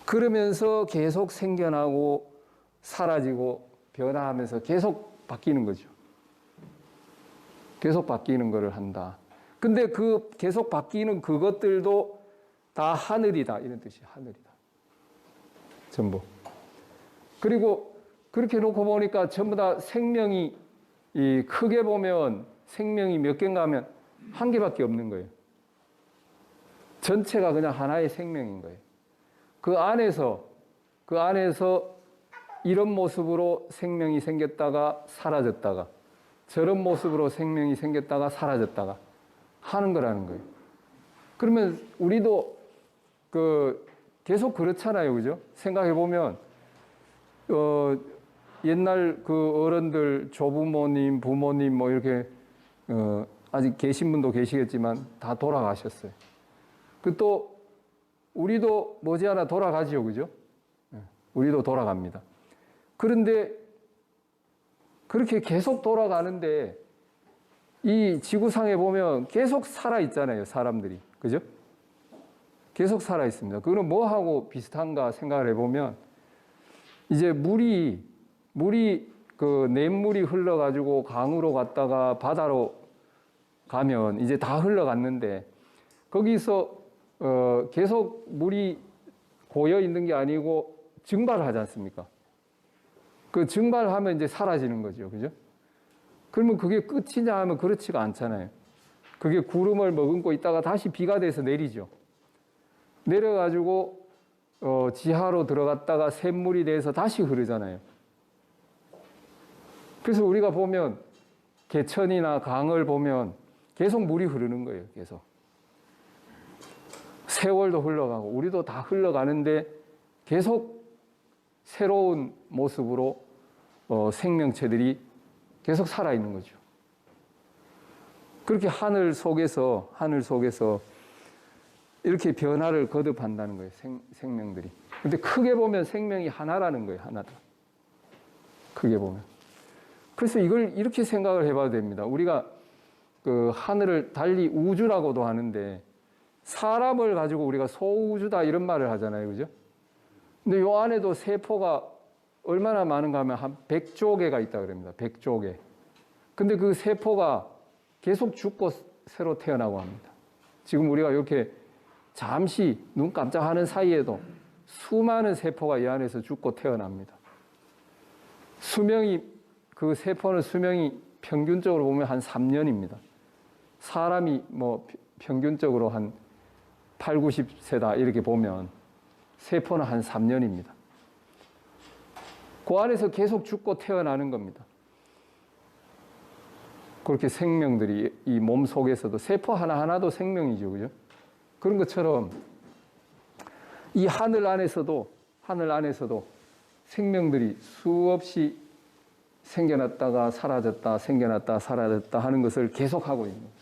그러면서 계속 생겨나고 사라지고 변화하면서 계속 바뀌는 거죠. 계속 바뀌는 것을 한다. 근데 그 계속 바뀌는 그것들도 다 하늘이다. 이런 뜻이에요. 하늘이다. 전부. 그리고 그렇게 놓고 보니까 전부 다 생명이 크게 보면 생명이 몇 개인가 하면 한 개밖에 없는 거예요. 전체가 그냥 하나의 생명인 거예요. 그 안에서 이런 모습으로 생명이 생겼다가 사라졌다가 저런 모습으로 생명이 생겼다가 사라졌다가 하는 거라는 거예요. 그러면 우리도 계속 그렇잖아요. 그죠? 생각해 보면, 옛날 그 어른들, 조부모님, 부모님 뭐 이렇게 아직 계신 분도 계시겠지만 다 돌아가셨어요. 그 또 우리도 머지않아 돌아가지요, 그죠? 우리도 돌아갑니다. 그런데 그렇게 계속 돌아가는데 이 지구상에 보면 계속 살아 있잖아요, 사람들이. 그죠? 계속 살아 있습니다. 그거는 뭐하고 비슷한가 생각을 해보면 이제 물이 그 냇물이 흘러가지고 강으로 갔다가 바다로 가면 이제 다 흘러갔는데 거기서 계속 물이 고여 있는 게 아니고 증발하지 않습니까? 그 증발하면 이제 사라지는 거죠. 그죠? 그러면 그게 끝이냐 하면 그렇지가 않잖아요. 그게 구름을 머금고 있다가 다시 비가 돼서 내리죠. 내려가지고 지하로 들어갔다가 샘물이 돼서 다시 흐르잖아요. 그래서 우리가 보면 개천이나 강을 보면 계속 물이 흐르는 거예요. 계속. 세월도 흘러가고 우리도 다 흘러가는데 계속 새로운 모습으로 생명체들이 계속 살아있는 거죠. 그렇게 하늘 속에서 이렇게 변화를 거듭한다는 거예요. 생명들이. 근데 크게 보면 생명이 하나라는 거예요. 하나다. 크게 보면. 그래서 이걸 이렇게 생각을 해봐도 됩니다. 우리가 그 하늘을 달리 우주라고도 하는데 사람을 가지고 우리가 소우주다 이런 말을 하잖아요. 그죠? 근데 요 안에도 세포가 얼마나 많은가 하면 한 100조 개가 있다 그럽니다. 100조 개. 근데 그 세포가 계속 죽고 새로 태어나고 합니다. 지금 우리가 이렇게 잠시 눈 깜짝하는 사이에도 수많은 세포가 이 안에서 죽고 태어납니다. 그 세포는 수명이 평균적으로 보면 한 3년입니다. 사람이 뭐 평균적으로 한 8, 90세다 이렇게 보면 세포는 한 3년입니다. 그 안에서 계속 죽고 태어나는 겁니다. 그렇게 생명들이 이 몸 속에서도 세포 하나하나도 생명이죠. 그죠? 그런 것처럼 이 하늘 안에서도 생명들이 수없이 생겨났다가 사라졌다, 생겨났다, 사라졌다 하는 것을 계속하고 있는 거죠.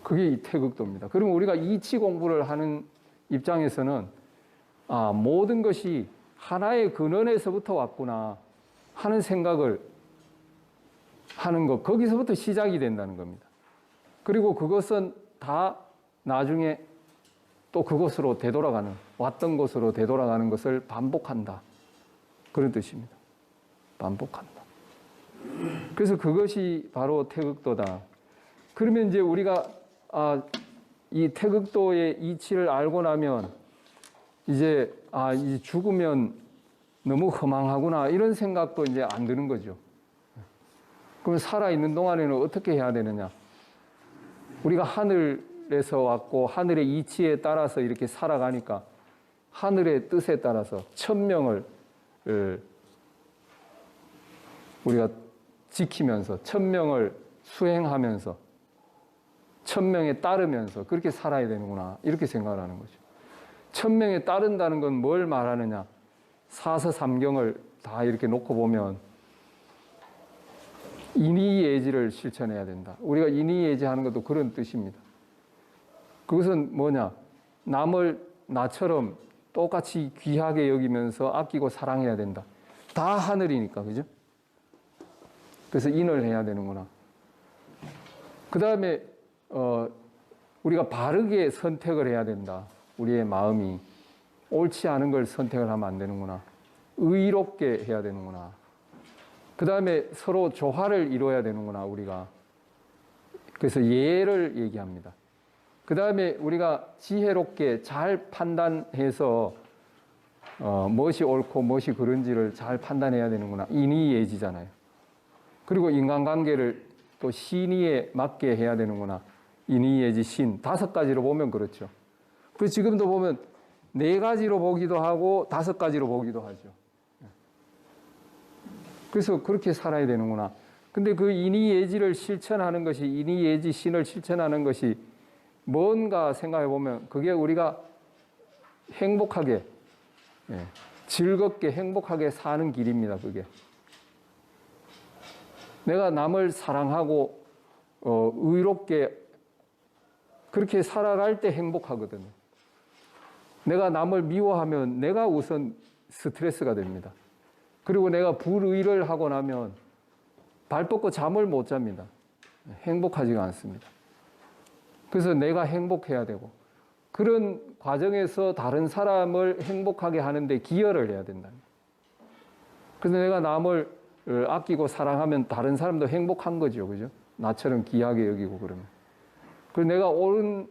그게 이 태극도입니다. 그러면 우리가 이치 공부를 하는 입장에서는 모든 것이 하나의 근원에서부터 왔구나 하는 생각을 하는 것, 거기서부터 시작이 된다는 겁니다. 그리고 그것은 다 나중에 또 그곳으로 되돌아가는, 왔던 곳으로 되돌아가는 것을 반복한다. 그런 뜻입니다. 반복한다. 그래서 그것이 바로 태극도다. 그러면 이제 우리가 이 태극도의 이치를 알고 나면 이제 이제 죽으면 너무 허망하구나 이런 생각도 이제 안 드는 거죠. 그럼 살아있는 동안에는 어떻게 해야 되느냐? 우리가 하늘에서 왔고 하늘의 이치에 따라서 이렇게 살아가니까 하늘의 뜻에 따라서 천명을 우리가 지키면서 천명을 수행하면서 천명에 따르면서 그렇게 살아야 되는구나 이렇게 생각을 하는 거죠. 천명에 따른다는 건 뭘 말하느냐? 사서삼경을 다 이렇게 놓고 보면 인의예지를 실천해야 된다. 우리가 인의예지하는 것도 그런 뜻입니다. 그것은 뭐냐? 남을 나처럼 똑같이 귀하게 여기면서 아끼고 사랑해야 된다. 다 하늘이니까, 그죠? 그래서 인을 해야 되는구나. 그 다음에 우리가 바르게 선택을 해야 된다. 우리의 마음이 옳지 않은 걸 선택을 하면 안 되는구나. 의롭게 해야 되는구나. 그 다음에 서로 조화를 이루어야 되는구나, 우리가. 그래서 예를 얘기합니다. 그 다음에 우리가 지혜롭게 잘 판단해서 무엇이 옳고 무엇이 그른지를 잘 판단해야 되는구나. 인의예지잖아요. 그리고 인간관계를 또 신의에 맞게 해야 되는구나. 인의예지 신. 5가지로 보면 그렇죠. 그래서 지금도 보면 4가지로 보기도 하고 5가지로 보기도 하죠. 그래서 그렇게 살아야 되는구나. 근데 그 인의예지를 실천하는 것이, 인의예지 신을 실천하는 것이 뭔가 생각해 보면 그게 우리가 행복하게, 즐겁게 행복하게 사는 길입니다. 그게. 내가 남을 사랑하고 의롭게 그렇게 살아갈 때 행복하거든요. 내가 남을 미워하면 내가 우선 스트레스가 됩니다. 그리고 내가 불의를 하고 나면 발 뻗고 잠을 못 잡니다. 행복하지가 않습니다. 그래서 내가 행복해야 되고 그런 과정에서 다른 사람을 행복하게 하는데 기여를 해야 된다. 그래서 내가 남을 아끼고 사랑하면 다른 사람도 행복한 거죠. 그죠? 나처럼 귀하게 여기고 그러면. 그리고 내가 옳은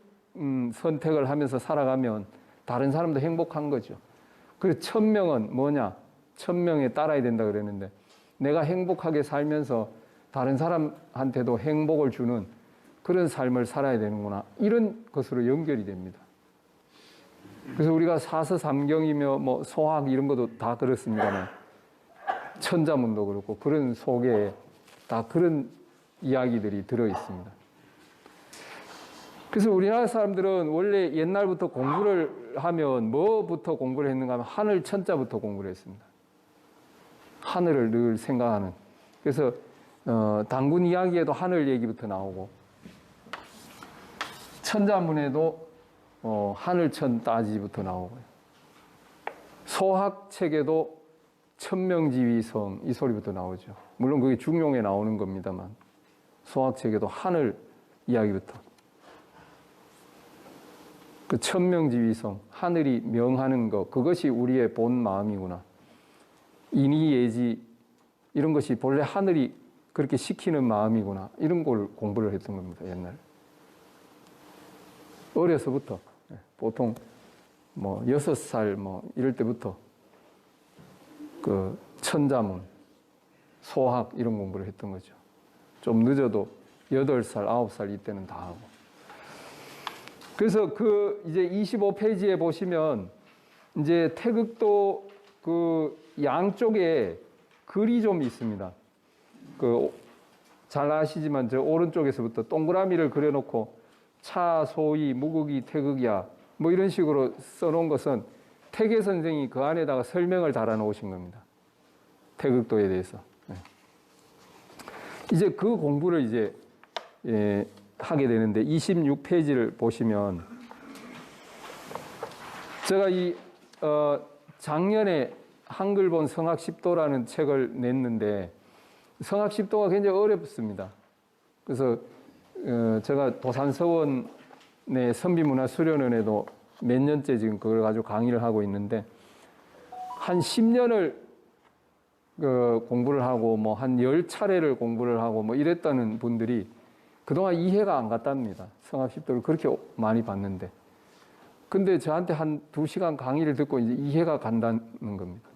선택을 하면서 살아가면 다른 사람도 행복한 거죠. 그래서 천명은 뭐냐? 천명에 따라야 된다 그랬는데 내가 행복하게 살면서 다른 사람한테도 행복을 주는 그런 삶을 살아야 되는구나. 이런 것으로 연결이 됩니다. 그래서 우리가 사서삼경이며 뭐 소학 이런 것도 다 그렇습니다만 천자문도 그렇고 그런 속에 다 그런 이야기들이 들어 있습니다. 그래서 우리나라 사람들은 원래 옛날부터 공부를 하면 뭐부터 공부를 했는가 하면 하늘 천자부터 공부를 했습니다. 하늘을 늘 생각하는. 그래서 단군 이야기에도 하늘 얘기부터 나오고 천자문에도 하늘천 따지부터 나오고요. 소학책에도 천명지위성 이 소리부터 나오죠. 물론 그게 중용에 나오는 겁니다만 소학책에도 하늘 이야기부터 그 천명지위성 하늘이 명하는 것 그것이 우리의 본 마음이구나. 인의예지 이런 것이 본래 하늘이 그렇게 시키는 마음이구나. 이런 걸 공부를 했던 겁니다. 옛날에. 어려서부터 보통 뭐 6살 뭐 이럴 때부터 그 천자문, 소학 이런 공부를 했던 거죠. 좀 늦어도 8살, 9살 이때는 다 하고. 그래서 그 이제 25페이지에 보시면 이제 태극도 그 양쪽에 글이 좀 있습니다. 그 잘 아시지만 저 오른쪽에서부터 동그라미를 그려놓고 차, 소위, 무극이, 태극이야 뭐 이런 식으로 써놓은 것은 태계 선생이 그 안에다가 설명을 달아놓으신 겁니다. 태극도에 대해서. 이제 그 공부를 이제 하게 되는데 26페이지를 보시면 제가 이 작년에 한글본 성학십도라는 책을 냈는데 성학십도가 굉장히 어렵습니다. 그래서 제가 도산서원의 선비문화수련원에도 몇 년째 지금 그걸 가지고 강의를 하고 있는데 한 10년을 공부를 하고 뭐 한 10차례를 공부를 하고 뭐 이랬다는 분들이 그동안 이해가 안 갔답니다. 성학십도를 그렇게 많이 봤는데. 근데 저한테 한 2시간 강의를 듣고 이제 이해가 간다는 겁니다.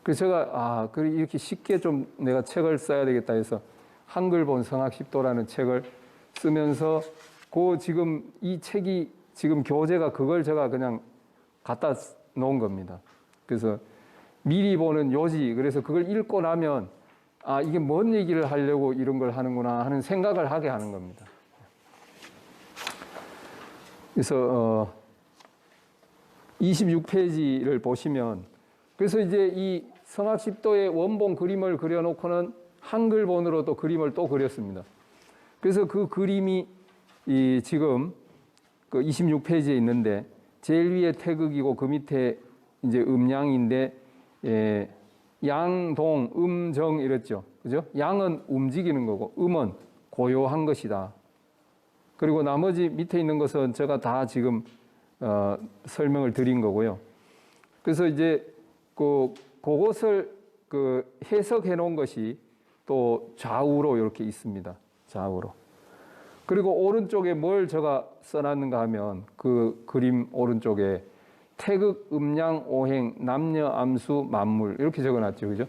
그래서 제가, 그래, 이렇게 쉽게 좀 내가 책을 써야 되겠다 해서 한글본 성학십도라는 책을 쓰면서 지금 이 책이 지금 교재가 그걸 제가 그냥 갖다 놓은 겁니다. 그래서 미리 보는 요지. 그래서 그걸 읽고 나면 이게 뭔 얘기를 하려고 이런 걸 하는구나 하는 생각을 하게 하는 겁니다. 그래서 26페이지를 보시면 그래서 이제 이 성학십도의 원본 그림을 그려놓고는 한글본으로 또 그림을 또 그렸습니다. 그래서 그 그림이 지금 그 26페이지에 있는데 제일 위에 태극이고 그 밑에 이제 음양인데 양동, 음정 이랬죠. 그죠? 양은 움직이는 거고 음은 고요한 것이다. 그리고 나머지 밑에 있는 것은 제가 다 지금 설명을 드린 거고요. 그래서 이제 그것을 해석해 놓은 것이 또 좌우로 이렇게 있습니다. 좌우로. 그리고 오른쪽에 뭘 제가 써놨는가 하면 그 그림 오른쪽에 태극, 음양, 오행, 남녀, 암수, 만물 이렇게 적어놨죠. 그죠?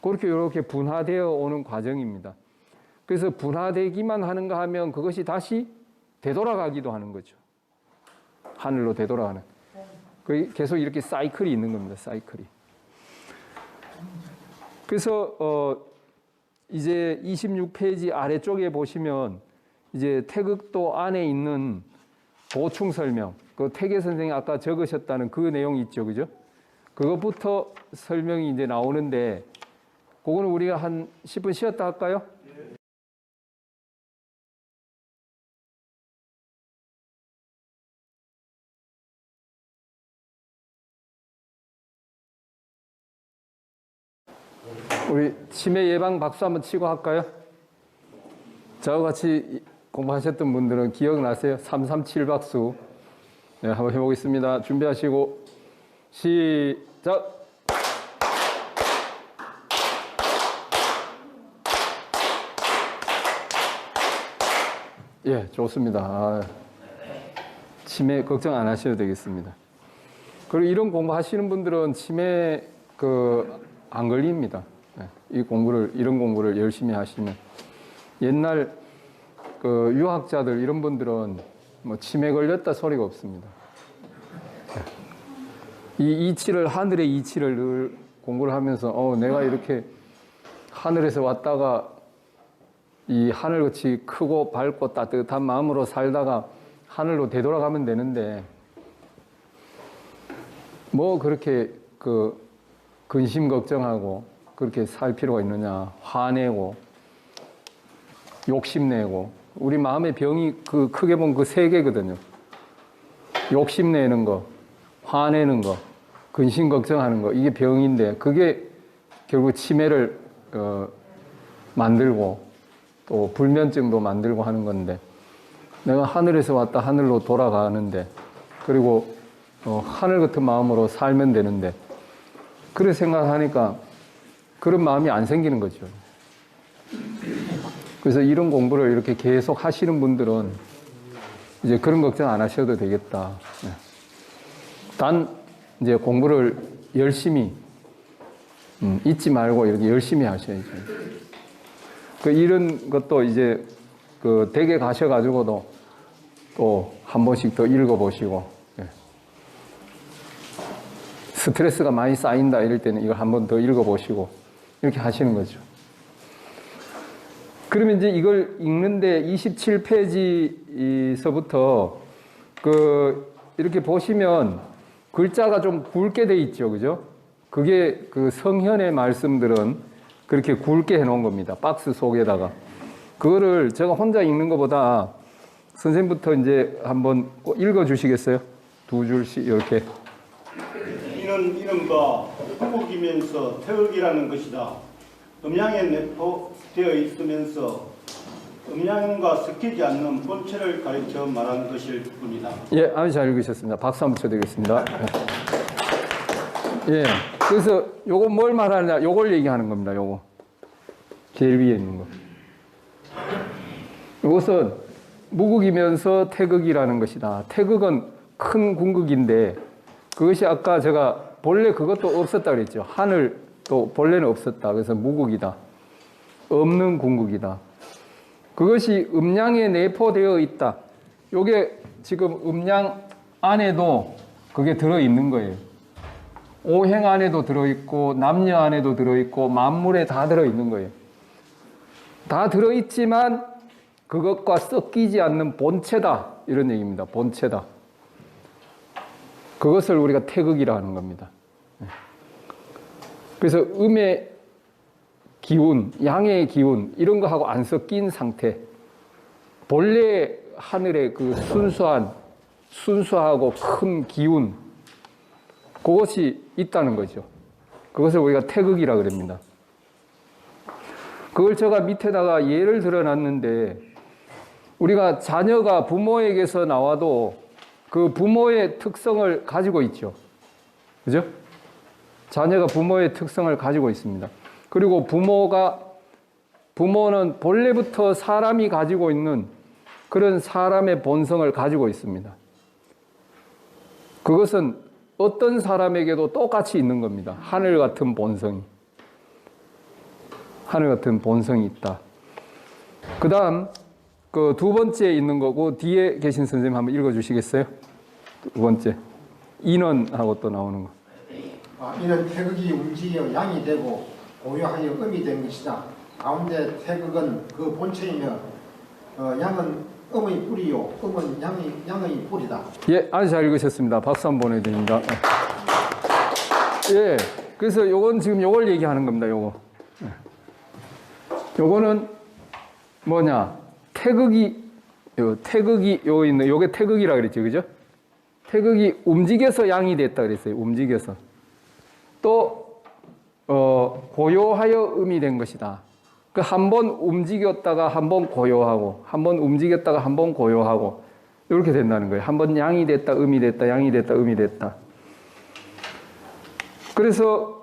그렇게 이렇게 분화되어 오는 과정입니다. 그래서 분화되기만 하는가 하면 그것이 다시 되돌아가기도 하는 거죠. 하늘로 되돌아가는. 계속 이렇게 사이클이 있는 겁니다. 사이클이. 그래서 이제 26페이지 아래쪽에 보시면 이제 태극도 안에 있는 보충 설명, 그 태계 선생이 아까 적으셨다는 그 내용이 있죠. 그죠? 그것부터 설명이 이제 나오는데 그거는 우리가 한 10분 쉬었다 할까요? 우리 치매 예방 박수 한번 치고 할까요? 저와 같이 공부하셨던 분들은 기억나세요? 337 박수. 네, 한번 해보겠습니다. 준비하시고 시작. 예, 좋습니다. 치매 걱정 안 하셔도 되겠습니다. 그리고 이런 공부하시는 분들은 치매 안 걸립니다. 네, 이런 공부를 열심히 하시면. 옛날 유학자들 이런 분들은 뭐 치매 걸렸다 소리가 없습니다. 이 이치를, 하늘의 이치를 늘 공부를 하면서 내가 이렇게 하늘에서 왔다가 이 하늘같이 크고 밝고 따뜻한 마음으로 살다가 하늘로 되돌아가면 되는데 뭐 그렇게 근심 걱정하고 그렇게 살 필요가 있느냐. 화내고 욕심내고. 우리 마음의 병이 크게 보면 그 세 개거든요. 욕심내는 거, 화내는 거, 근심 걱정하는 거. 이게 병인데 그게 결국 치매를 만들고 또 불면증도 만들고 하는 건데 내가 하늘에서 왔다 하늘로 돌아가는데 그리고 하늘 같은 마음으로 살면 되는데 그렇게 생각하니까 그런 마음이 안 생기는 거죠. 그래서 이런 공부를 이렇게 계속 하시는 분들은 이제 그런 걱정 안 하셔도 되겠다. 단 이제 공부를 열심히 잊지 말고 이렇게 열심히 하셔야죠. 이런 것도 이제 댁에 가셔가지고도 또 한 번씩 더 읽어보시고 스트레스가 많이 쌓인다 이럴 때는 이걸 한 번 더 읽어보시고 이렇게 하시는 거죠. 그러면 이제 이걸 읽는데 27페이지서부터 이렇게 보시면 글자가 좀 굵게 돼 있죠. 그죠? 그게 성현의 말씀들은 그렇게 굵게 해 놓은 겁니다. 박스 속에다가. 그거를 제가 혼자 읽는 것보다 선생님부터 이제 한번 읽어 주시겠어요? 두 줄씩 이렇게. 이는 이름과 태국이면서 태극이라는 것이다. 음양에 내포되어 있으면서 음양과 섞이지 않는 본체를 가리켜 말하는 것일 뿐이다. 예, 아주 잘 읽으셨습니다. 박수 한번 쳐드리겠습니다. 예, 그래서 요거 뭘 말하느냐, 요걸 얘기하는 겁니다. 요거 제일 위에 있는 거. 이것은 무극이면서 태극이라는 것이다. 태극은 큰 궁극인데 그것이 아까 제가 본래 그것도 없었다 그랬죠. 하늘도 본래는 없었다. 그래서 무극이다. 없는 궁극이다. 그것이 음양에 내포되어 있다. 요게 지금 음양 안에도 그게 들어있는 거예요. 오행 안에도 들어있고 남녀 안에도 들어있고 만물에 다 들어있는 거예요. 다 들어있지만 그것과 섞이지 않는 본체다. 이런 얘기입니다. 본체다. 그것을 우리가 태극이라 하는 겁니다. 그래서 음의 기운, 양의 기운 이런 거하고 안 섞인 상태. 본래 하늘의 순수하고 큰 기운 그것이 있다는 거죠. 그것을 우리가 태극이라 그럽니다. 그걸 제가 밑에다가 예를 들어놨는데 우리가 자녀가 부모에게서 나와도 그 부모의 특성을 가지고 있죠. 그죠? 자녀가 부모의 특성을 가지고 있습니다. 그리고 부모는 본래부터 사람이 가지고 있는 그런 사람의 본성을 가지고 있습니다. 그것은 어떤 사람에게도 똑같이 있는 겁니다. 하늘 같은 본성이. 하늘 같은 본성이 있다. 그 다음, 두 번째 있는 거고, 뒤에 계신 선생님 한번 읽어 주시겠어요? 두 번째. 인원하고 또 나오는 거. 이는 태극이 움직여 양이 되고 고요하여 음이 된 것이다. 가운데 태극은 그 본체이며 양은 음의 뿌리요 음은 양의 뿌리다. 예, 아주 잘 읽으셨습니다. 박수 한번 보내드립니다. 예. 그래서 요건 지금 요걸 얘기하는 겁니다. 요거. 요거는 뭐냐? 태극이 요 있는 요게 태극이라 그랬죠. 그죠? 태극이 움직여서 양이 됐다 그랬어요. 움직여서. 또 고요하여 음이 된 것이다. 그 한 번 움직였다가 한 번 고요하고 한 번 움직였다가 한 번 고요하고 이렇게 된다는 거예요. 한 번 양이 됐다, 음이 됐다, 양이 됐다, 음이 됐다. 그래서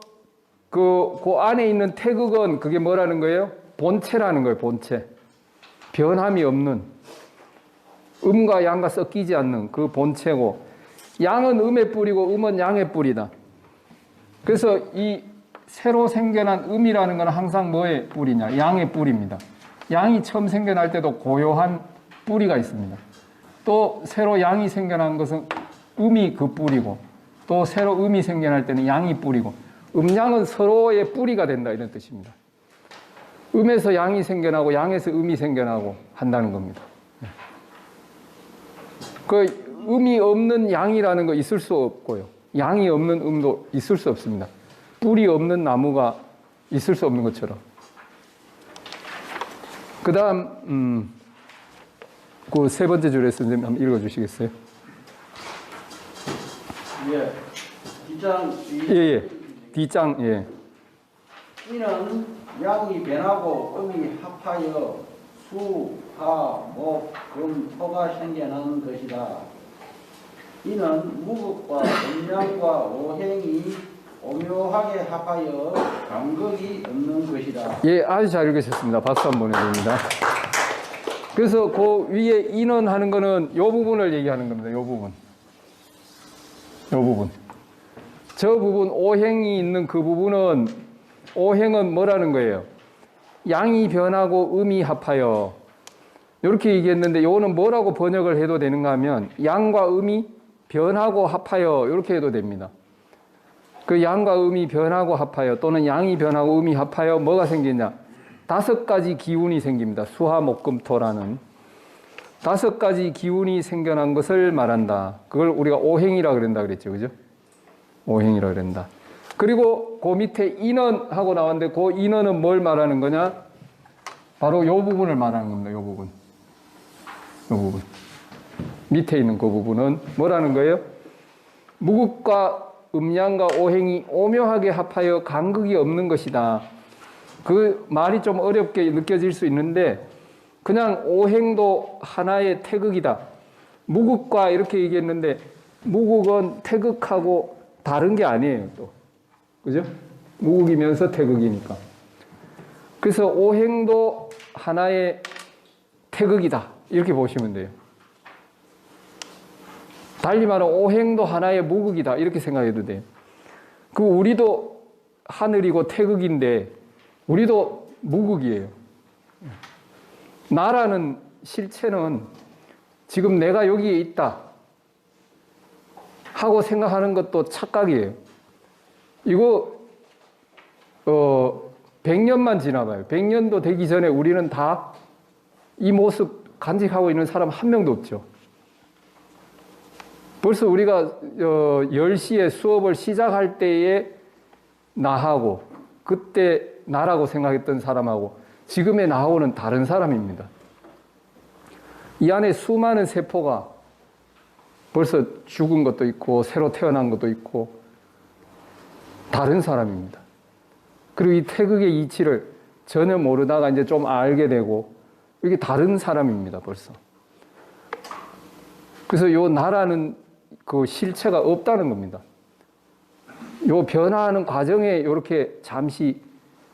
그 안에 있는 태극은 그게 뭐라는 거예요? 본체라는 거예요. 본체. 변함이 없는 음과 양과 섞이지 않는 그 본체고 양은 음의 뿌리고 음은 양의 뿌리다. 그래서 이 새로 생겨난 음이라는 건 항상 뭐의 뿌리냐? 양의 뿌리입니다. 양이 처음 생겨날 때도 고요한 뿌리가 있습니다. 또 새로 양이 생겨난 것은 음이 그 뿌리고 또 새로 음이 생겨날 때는 양이 뿌리고 음양은 서로의 뿌리가 된다 이런 뜻입니다. 음에서 양이 생겨나고 양에서 음이 생겨나고 한다는 겁니다. 그 음이 없는 양이라는 거 있을 수 없고요. 양이 없는 음도 있을 수 없습니다. 뿌리 없는 나무가 있을 수 없는 것처럼. 그 다음 그 세 번째 줄에 선생님 한번 읽어주시겠어요? 예. 뒷장 예. 뒷장 예. 이는 양이 변하고 음이 합하여 수, 화, 목, 금, 토가 생겨난 것이다. 이는 무극과 음양과 오행이 오묘하게 합하여 간극이 없는 것이다. 예, 아주 잘 읽으셨습니다. 박수 한번 보내드립니다. 그래서 그 위에 인원 하는 거는 요 부분을 얘기하는 겁니다. 요 부분. 요 부분. 저 부분 오행이 있는 그 부분은 오행은 뭐라는 거예요? 양이 변하고 음이 합하여. 이렇게 얘기했는데 요거는 뭐라고 번역을 해도 되는가 하면 양과 음이 변하고 합하여 이렇게 해도 됩니다. 그 양과 음이 변하고 합하여 또는 양이 변하고 음이 합하여 뭐가 생기냐? 5가지 기운이 생깁니다. 수화목금토라는 5가지 기운이 생겨난 것을 말한다. 그걸 우리가 오행이라 그런다 그랬죠. 그죠? 오행이라 그런다. 그리고 그 밑에 인원하고 나왔는데 그 인원은 뭘 말하는 거냐? 바로 요 부분을 말하는 겁니다. 요 부분. 요 부분. 밑에 있는 그 부분은 뭐라는 거예요? 무극과 음양과 오행이 오묘하게 합하여 간극이 없는 것이다. 그 말이 좀 어렵게 느껴질 수 있는데 그냥 오행도 하나의 태극이다. 무극과 이렇게 얘기했는데 무극은 태극하고 다른 게 아니에요. 또. 그죠? 무극이면서 태극이니까. 그래서 오행도 하나의 태극이다. 이렇게 보시면 돼요. 달리 말하면 오행도 하나의 무극이다. 이렇게 생각해도 돼요. 그 우리도 하늘이고 태극인데 우리도 무극이에요. 나라는 실체는 지금 내가 여기에 있다 하고 생각하는 것도 착각이에요. 이거 100년만 지나봐요. 100년도 되기 전에 우리는 다 이 모습 간직하고 있는 사람 한 명도 없죠. 벌써 우리가 10시에 수업을 시작할 때에 나하고 그때 나라고 생각했던 사람하고 지금의 나하고는 다른 사람입니다. 이 안에 수많은 세포가 벌써 죽은 것도 있고 새로 태어난 것도 있고 다른 사람입니다. 그리고 이 태극의 이치를 전혀 모르다가 이제 좀 알게 되고 이게 다른 사람입니다. 벌써. 그래서 요 나라는 그 실체가 없다는 겁니다. 요 변화하는 과정에 이렇게 잠시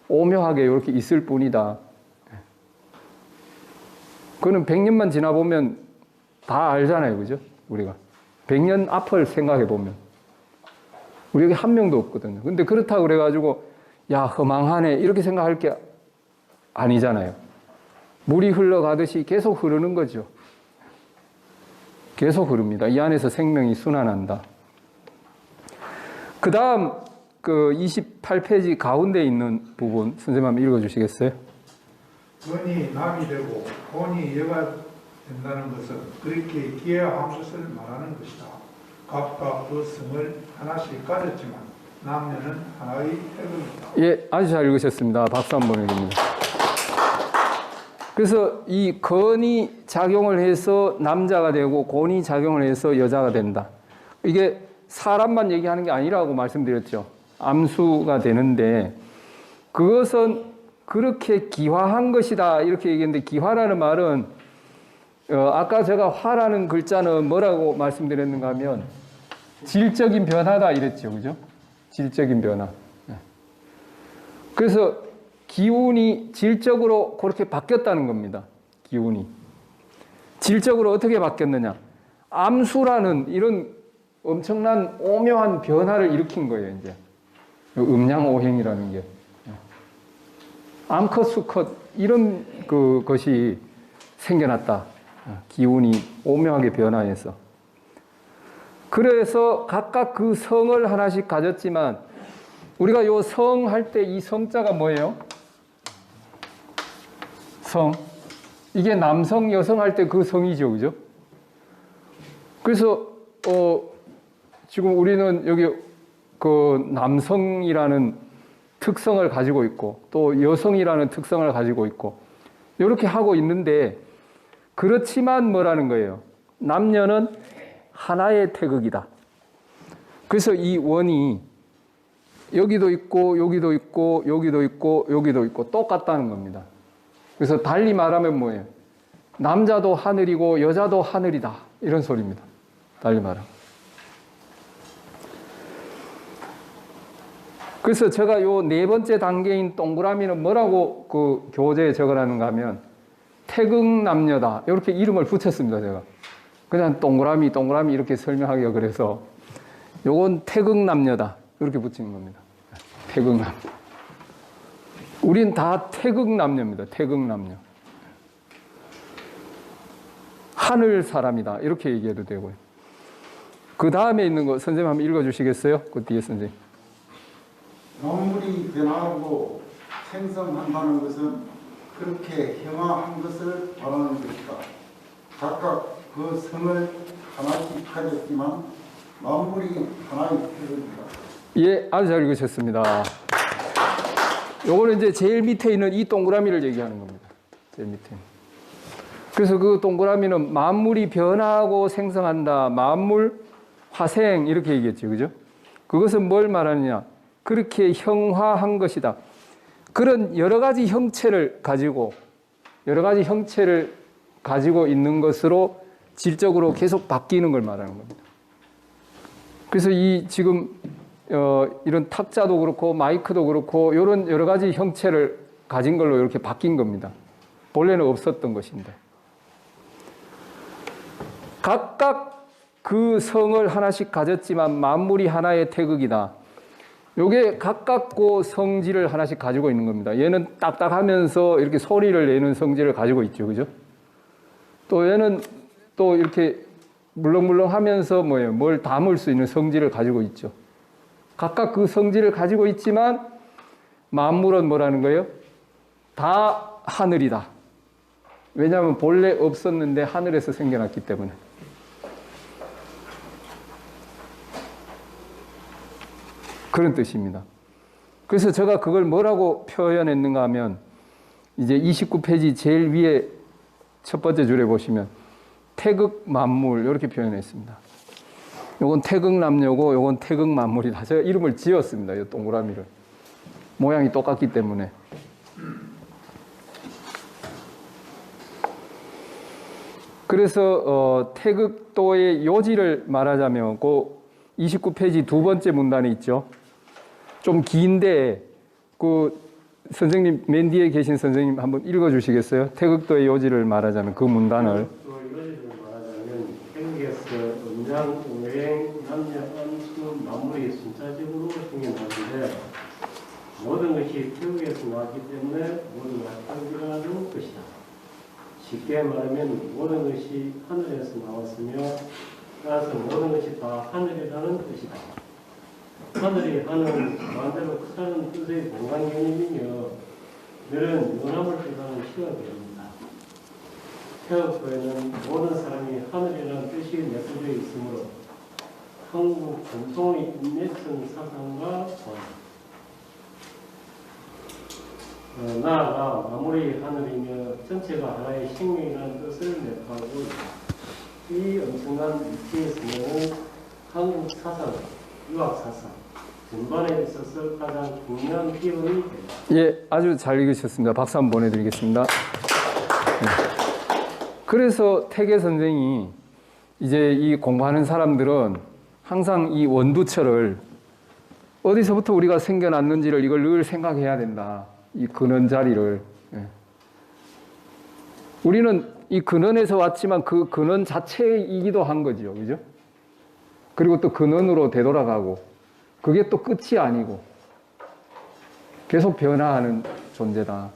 오묘하게 이렇게 있을 뿐이다. 그거는 100년만 지나보면 다 알잖아요. 그죠? 우리가. 100년 앞을 생각해보면. 우리 여기 한 명도 없거든요. 근데 그렇다고 그래가지고, 야, 허망하네. 이렇게 생각할 게 아니잖아요. 물이 흘러가듯이 계속 흐르는 거죠. 계속 흐릅니다. 이 안에서 생명이 순환한다. 그 다음, 그 28페이지 가운데 있는 부분, 선생님 한번 읽어주시겠어요? 원이 남이 되고 본이 여가 된다는 것은 그렇게 기회함수를 말하는 것이다. 갑과 그 성을 하나씩 가졌지만 남녀는 하나의 태극이다. 예, 아주 잘 읽으셨습니다. 박수 한번 보내드립니다. 그래서 이 건이 작용을 해서 남자가 되고 곤이 작용을 해서 여자가 된다. 이게 사람만 얘기하는 게 아니라고 말씀드렸죠. 암수가 되는데 그것은 그렇게 기화한 것이다 이렇게 얘기했는데 기화라는 말은 아까 제가 화라는 글자는 뭐라고 말씀드렸는가 하면 질적인 변화다 이랬죠. 그죠? 질적인 변화. 그래서 기운이 질적으로 그렇게 바뀌었다는 겁니다. 기운이. 질적으로 어떻게 바뀌었느냐. 암수라는 이런 엄청난 오묘한 변화를 일으킨 거예요, 이제. 음양오행이라는 게. 암컷, 수컷, 이런 것이 생겨났다. 기운이 오묘하게 변화해서. 그래서 각각 그 성을 하나씩 가졌지만, 우리가 요 성 할 때 이 성자가 뭐예요? 성. 이게 남성, 여성 할 때 그 성이죠, 그죠? 그래서, 지금 우리는 여기 그 남성이라는 특성을 가지고 있고 또 여성이라는 특성을 가지고 있고 이렇게 하고 있는데 그렇지만 뭐라는 거예요? 남녀는 하나의 태극이다. 그래서 이 원이 여기도 있고 여기도 있고 여기도 있고 여기도 있고 똑같다는 겁니다. 그래서 달리 말하면 뭐예요? 남자도 하늘이고 여자도 하늘이다. 이런 소리입니다. 달리 말하면. 그래서 제가 요 네 번째 단계인 동그라미는 뭐라고 그 교재에 적어놨는가 하면 태극남녀다. 이렇게 이름을 붙였습니다, 제가. 그냥 동그라미 이렇게 설명하기가 그래서 요건 태극남녀다. 이렇게 붙이는 겁니다. 태극남녀. 우린 다 태극남녀입니다. 태극남녀. 하늘 사람이다. 이렇게 얘기해도 되고요. 그 다음에 있는 거 선생님 한번 읽어주시겠어요? 그 뒤에 선생님. 만물이 변화하고 생성한다는 것은 그렇게 형화한 것을 말하는 것이다. 각각 그 성을 하나씩 가졌지만 만물이 하나의 태극이다. 예, 아주 잘 읽으셨습니다. 요거는 이제 제일 밑에 있는 이 동그라미를 얘기하는 겁니다. 제일 밑에. 그래서 그 동그라미는 만물이 변화하고 생성한다. 만물, 화생 이렇게 얘기했죠. 그죠? 그것은 뭘 말하느냐? 그렇게 형화한 것이다. 그런 여러 가지 형체를 가지고 있는 것으로 질적으로 계속 바뀌는 걸 말하는 겁니다. 그래서 이 지금 이런 탁자도 그렇고 마이크도 그렇고 이런 여러 가지 형체를 가진 걸로 이렇게 바뀐 겁니다. 본래는 없었던 것인데. 각각 그 성을 하나씩 가졌지만 만물이 하나의 태극이다. 요게 가깝고 성질을 하나씩 가지고 있는 겁니다. 얘는 딱딱하면서 이렇게 소리를 내는 성질을 가지고 있죠. 그죠? 또 얘는 또 이렇게 물렁물렁 하면서 뭐예요? 뭘 담을 수 있는 성질을 가지고 있죠. 각각 그 성질을 가지고 있지만 만물은 뭐라는 거예요? 다 하늘이다. 왜냐하면 본래 없었는데 하늘에서 생겨났기 때문에. 그런 뜻입니다. 그래서 제가 그걸 뭐라고 표현했는가 하면 이제 29페이지 제일 위에 첫 번째 줄에 보시면 태극 만물 이렇게 표현했습니다. 요건 태극 남녀고 요건 태극 만물이다. 제가 이름을 지었습니다. 이 동그라미를. 모양이 똑같기 때문에. 그래서 태극도의 요지를 말하자면 그 29페이지 두 번째 문단에 있죠. 좀 긴데 그 선생님 맨 뒤에 계신 선생님 한번 읽어주시겠어요? 태극도의 요지를 말하자면 그 문단을. 요지를 말하자면 태극에서 음양, 오행, 남녀, 암수, 만물이 순차적으로 생겨나는데 모든 것이 태극에서 나왔기 때문에 모든 것이 태극이라는 것이다. 쉽게 말하면 모든 것이 하늘에서 나왔으며 따라서 모든 것이 다 하늘이라는 뜻이다. 하늘이 하는 마음대로 크다는 뜻의 공간 개념이며 늘은 연합을 뜻하는 시각입니다. 태극도에는 모든 사람이 하늘이라는 뜻이 내포되어 있으므로 한국 전통의 인내성 사상과 나아가 마무리 하늘이며 전체가 하나의 생명이라는 뜻을 내포하고 있다. 이 엄청난 위치에서는 한국 사상, 유학 사상 전반에 있어서 가장 중요한 기원이 된다. 예, 아주 잘 읽으셨습니다. 박수 한번 보내드리겠습니다. 네. 그래서 태계 선생이 이제 이 공부하는 사람들은 항상 이 원두철을 어디서부터 우리가 생겨났는지를 이걸 늘 생각해야 된다. 이 근원 자리를. 예. 우리는 이 근원에서 왔지만 그 근원 자체이기도 한 거죠. 그죠? 그리고 또 근원으로 되돌아가고 그게 또 끝이 아니고 계속 변화하는 존재다.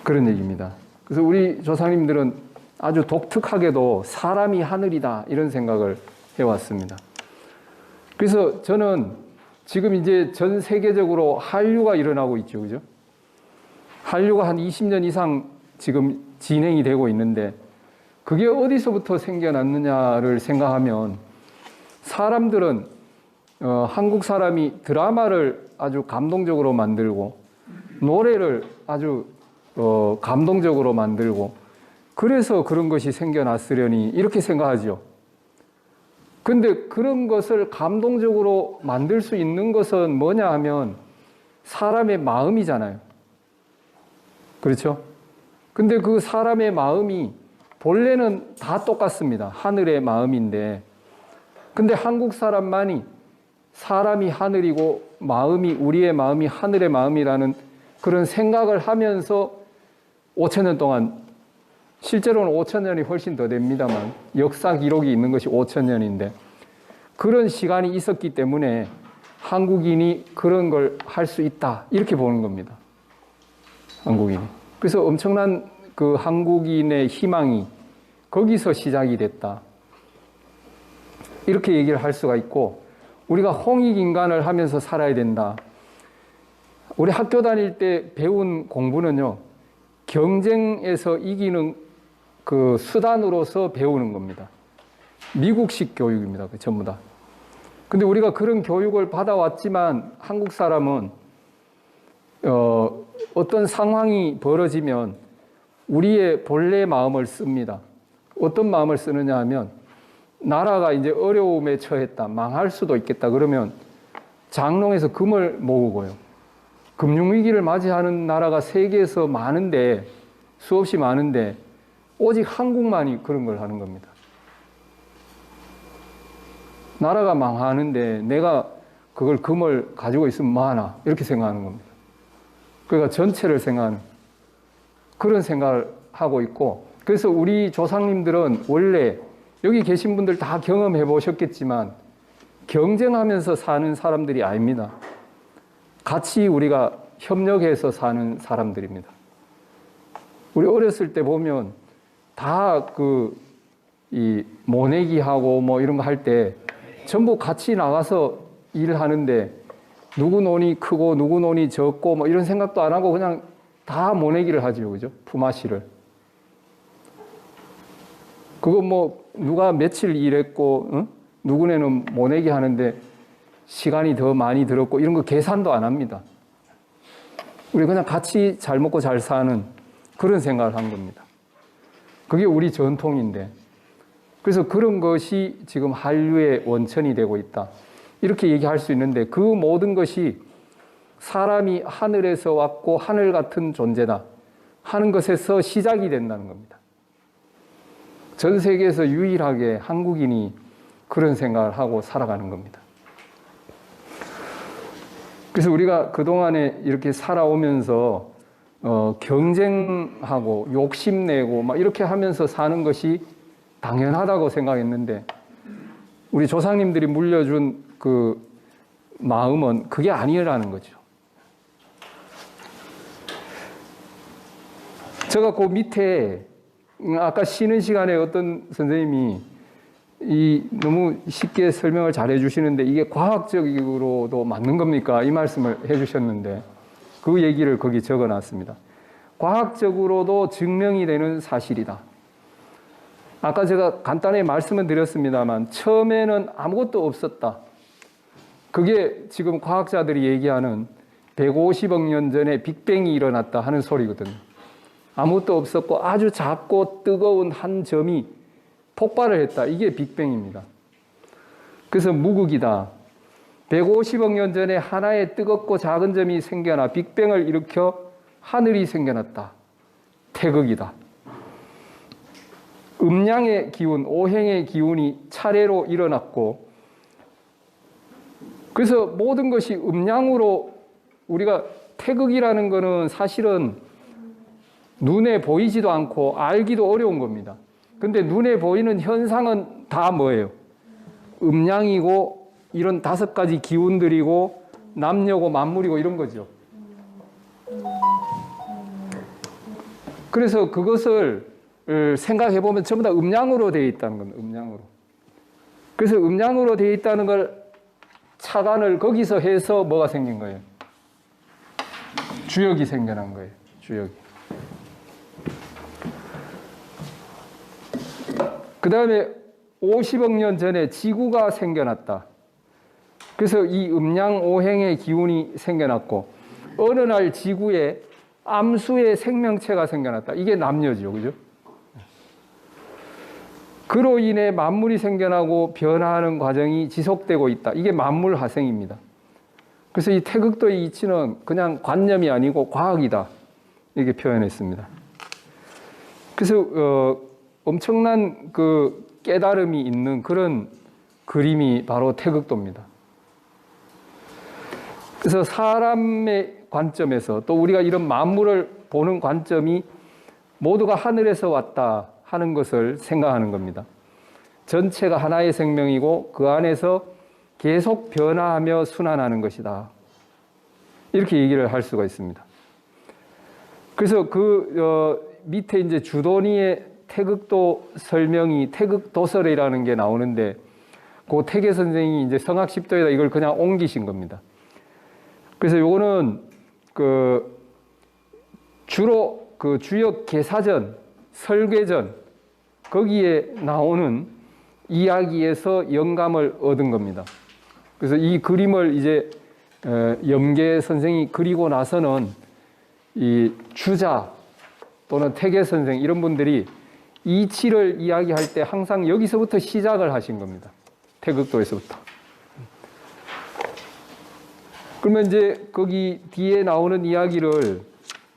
그런 얘기입니다. 그래서 우리 조상님들은 아주 독특하게도 사람이 하늘이다 이런 생각을 해왔습니다. 그래서 저는 지금 이제 전 세계적으로 한류가 일어나고 있죠. 그죠? 한류가 한 20년 이상 지금 진행이 되고 있는데 그게 어디서부터 생겨났느냐를 생각하면 사람들은 한국 사람이 드라마를 아주 감동적으로 만들고 노래를 아주 감동적으로 만들고 그래서 그런 것이 생겨났으려니 이렇게 생각하죠. 근데 그런 것을 감동적으로 만들 수 있는 것은 뭐냐 하면 사람의 마음이잖아요. 그렇죠? 근데 그 사람의 마음이 본래는 다 똑같습니다. 하늘의 마음인데 근데 한국 사람만이 사람이 하늘이고 마음이 우리의 마음이 하늘의 마음이라는 그런 생각을 하면서 5,000년 동안 실제로는 5,000년이 훨씬 더 됩니다만 역사 기록이 있는 것이 5,000년인데 그런 시간이 있었기 때문에 한국인이 그런 걸 할 수 있다 이렇게 보는 겁니다. 한국인이. 그래서 엄청난 그 한국인의 희망이 거기서 시작이 됐다. 이렇게 얘기를 할 수가 있고 우리가 홍익인간을 하면서 살아야 된다. 우리 학교 다닐 때 배운 공부는요. 경쟁에서 이기는 그 수단으로서 배우는 겁니다. 미국식 교육입니다. 전부 다. 근데 우리가 그런 교육을 받아왔지만 한국 사람은 어떤 상황이 벌어지면 우리의 본래 마음을 씁니다. 어떤 마음을 쓰느냐 하면 나라가 이제 어려움에 처했다. 망할 수도 있겠다. 그러면 장롱에서 금을 모으고요. 금융위기를 맞이하는 나라가 세계에서 많은데 수없이 많은데 오직 한국만이 그런 걸 하는 겁니다. 나라가 망하는데 내가 그걸 금을 가지고 있으면 뭐하나 이렇게 생각하는 겁니다. 그러니까 전체를 생각하는 그런 생각을 하고 있고 그래서 우리 조상님들은 원래 여기 계신 분들 다 경험해 보셨겠지만 경쟁하면서 사는 사람들이 아닙니다. 같이 우리가 협력해서 사는 사람들입니다. 우리 어렸을 때 보면 다 이 모내기하고 뭐 이런 거 할 때 전부 같이 나가서 일을 하는데 누구 논이 크고 누구 논이 적고 뭐 이런 생각도 안 하고 그냥 다 모내기를 하죠. 그죠? 품앗이를. 그거 뭐 누가 며칠 일했고 응? 누구네는 모내기 하는데 시간이 더 많이 들었고 이런 거 계산도 안 합니다. 우리 그냥 같이 잘 먹고 잘 사는 그런 생각을 한 겁니다. 그게 우리 전통인데 그래서 그런 것이 지금 한류의 원천이 되고 있다. 이렇게 얘기할 수 있는데 그 모든 것이 사람이 하늘에서 왔고 하늘 같은 존재다 하는 것에서 시작이 된다는 겁니다. 전 세계에서 유일하게 한국인이 그런 생각을 하고 살아가는 겁니다. 그래서 우리가 그동안에 이렇게 살아오면서 경쟁하고 욕심내고 막 이렇게 하면서 사는 것이 당연하다고 생각했는데 우리 조상님들이 물려준 그 마음은 그게 아니라는 거죠. 제가 그 밑에 아까 쉬는 시간에 어떤 선생님이 너무 쉽게 설명을 잘 해주시는데 이게 과학적으로도 맞는 겁니까? 이 말씀을 해주셨는데 그 얘기를 거기 적어놨습니다. 과학적으로도 증명이 되는 사실이다. 아까 제가 간단히 말씀을 드렸습니다만 처음에는 아무것도 없었다. 그게 지금 과학자들이 얘기하는 150억 년 전에 빅뱅이 일어났다 하는 소리거든요. 아무것도 없었고 아주 작고 뜨거운 한 점이 폭발을 했다. 이게 빅뱅입니다. 그래서 무극이다. 150억 년 전에 하나의 뜨겁고 작은 점이 생겨나 빅뱅을 일으켜 하늘이 생겨났다. 태극이다. 음양의 기운, 오행의 기운이 차례로 일어났고 그래서 모든 것이 음양으로 우리가 태극이라는 것은 사실은 눈에 보이지도 않고 알기도 어려운 겁니다. 근데 눈에 보이는 현상은 다 뭐예요? 음양이고 이런 5가지 기운들이고 남녀고 만물이고 이런 거죠. 그래서 그것을 생각해 보면 전부 다 음양으로 되어 있다는 겁니다. 음양으로. 그래서 음양으로 되어 있다는 걸 차관을 거기서 해서 뭐가 생긴 거예요? 주역이 생겨난 거예요. 주역이. 그 다음에 50억 년 전에 지구가 생겨났다. 그래서 이 음양오행의 기운이 생겨났고 어느 날 지구에 암수의 생명체가 생겨났다. 이게 남녀죠. 그죠? 그로 인해 만물이 생겨나고 변화하는 과정이 지속되고 있다. 이게 만물화생입니다. 그래서 이 태극도의 이치는 그냥 관념이 아니고 과학이다. 이렇게 표현했습니다. 그래서 엄청난 그 깨달음이 있는 그런 그림이 바로 태극도입니다. 그래서 사람의 관점에서 또 우리가 이런 만물을 보는 관점이 모두가 하늘에서 왔다 하는 것을 생각하는 겁니다. 전체가 하나의 생명이고 그 안에서 계속 변화하며 순환하는 것이다. 이렇게 얘기를 할 수가 있습니다. 그래서 밑에 이제 주도니의 태극도 설명이 태극도설이라는 게 나오는데 그 태계 선생이 이제 성학십도에다 이걸 그냥 옮기신 겁니다. 그래서 요거는 주로 그 주역 계사전, 설계전 거기에 나오는 이야기에서 영감을 얻은 겁니다. 그래서 이 그림을 이제 염계 선생이 그리고 나서는 이 주자 또는 태계 선생 이런 분들이 이치를 이야기할 때 항상 여기서부터 시작을 하신 겁니다. 태극도에서부터. 그러면 이제 거기 뒤에 나오는 이야기를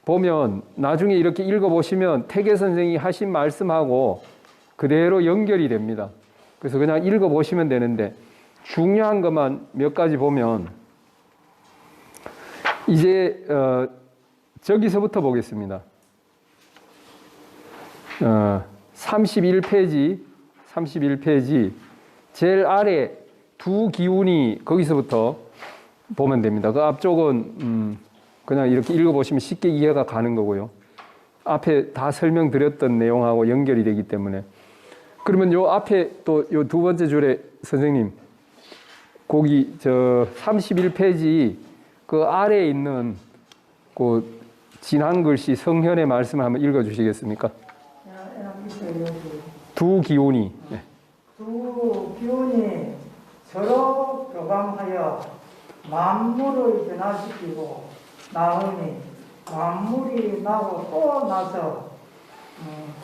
보면 나중에 이렇게 읽어보시면 태계 선생이 하신 말씀하고 그대로 연결이 됩니다. 그래서 그냥 읽어보시면 되는데 중요한 것만 몇 가지 보면 이제 저기서부터 보겠습니다. 31페이지 제일 아래 두 기운이 거기서부터 보면 됩니다. 그 앞쪽은 그냥 이렇게 읽어보시면 쉽게 이해가 가는 거고요. 앞에 다 설명드렸던 내용하고 연결이 되기 때문에. 그러면 요 앞에 또 요 두 번째 줄에 선생님 거기 저 31페이지 그 아래에 있는 그 진한 글씨 성현의 말씀을 한번 읽어주시겠습니까? 두 기운이. 네. 두 기운이 서로 교감하여 만물을 변화시키고 나오니 만물이 나고 또 나서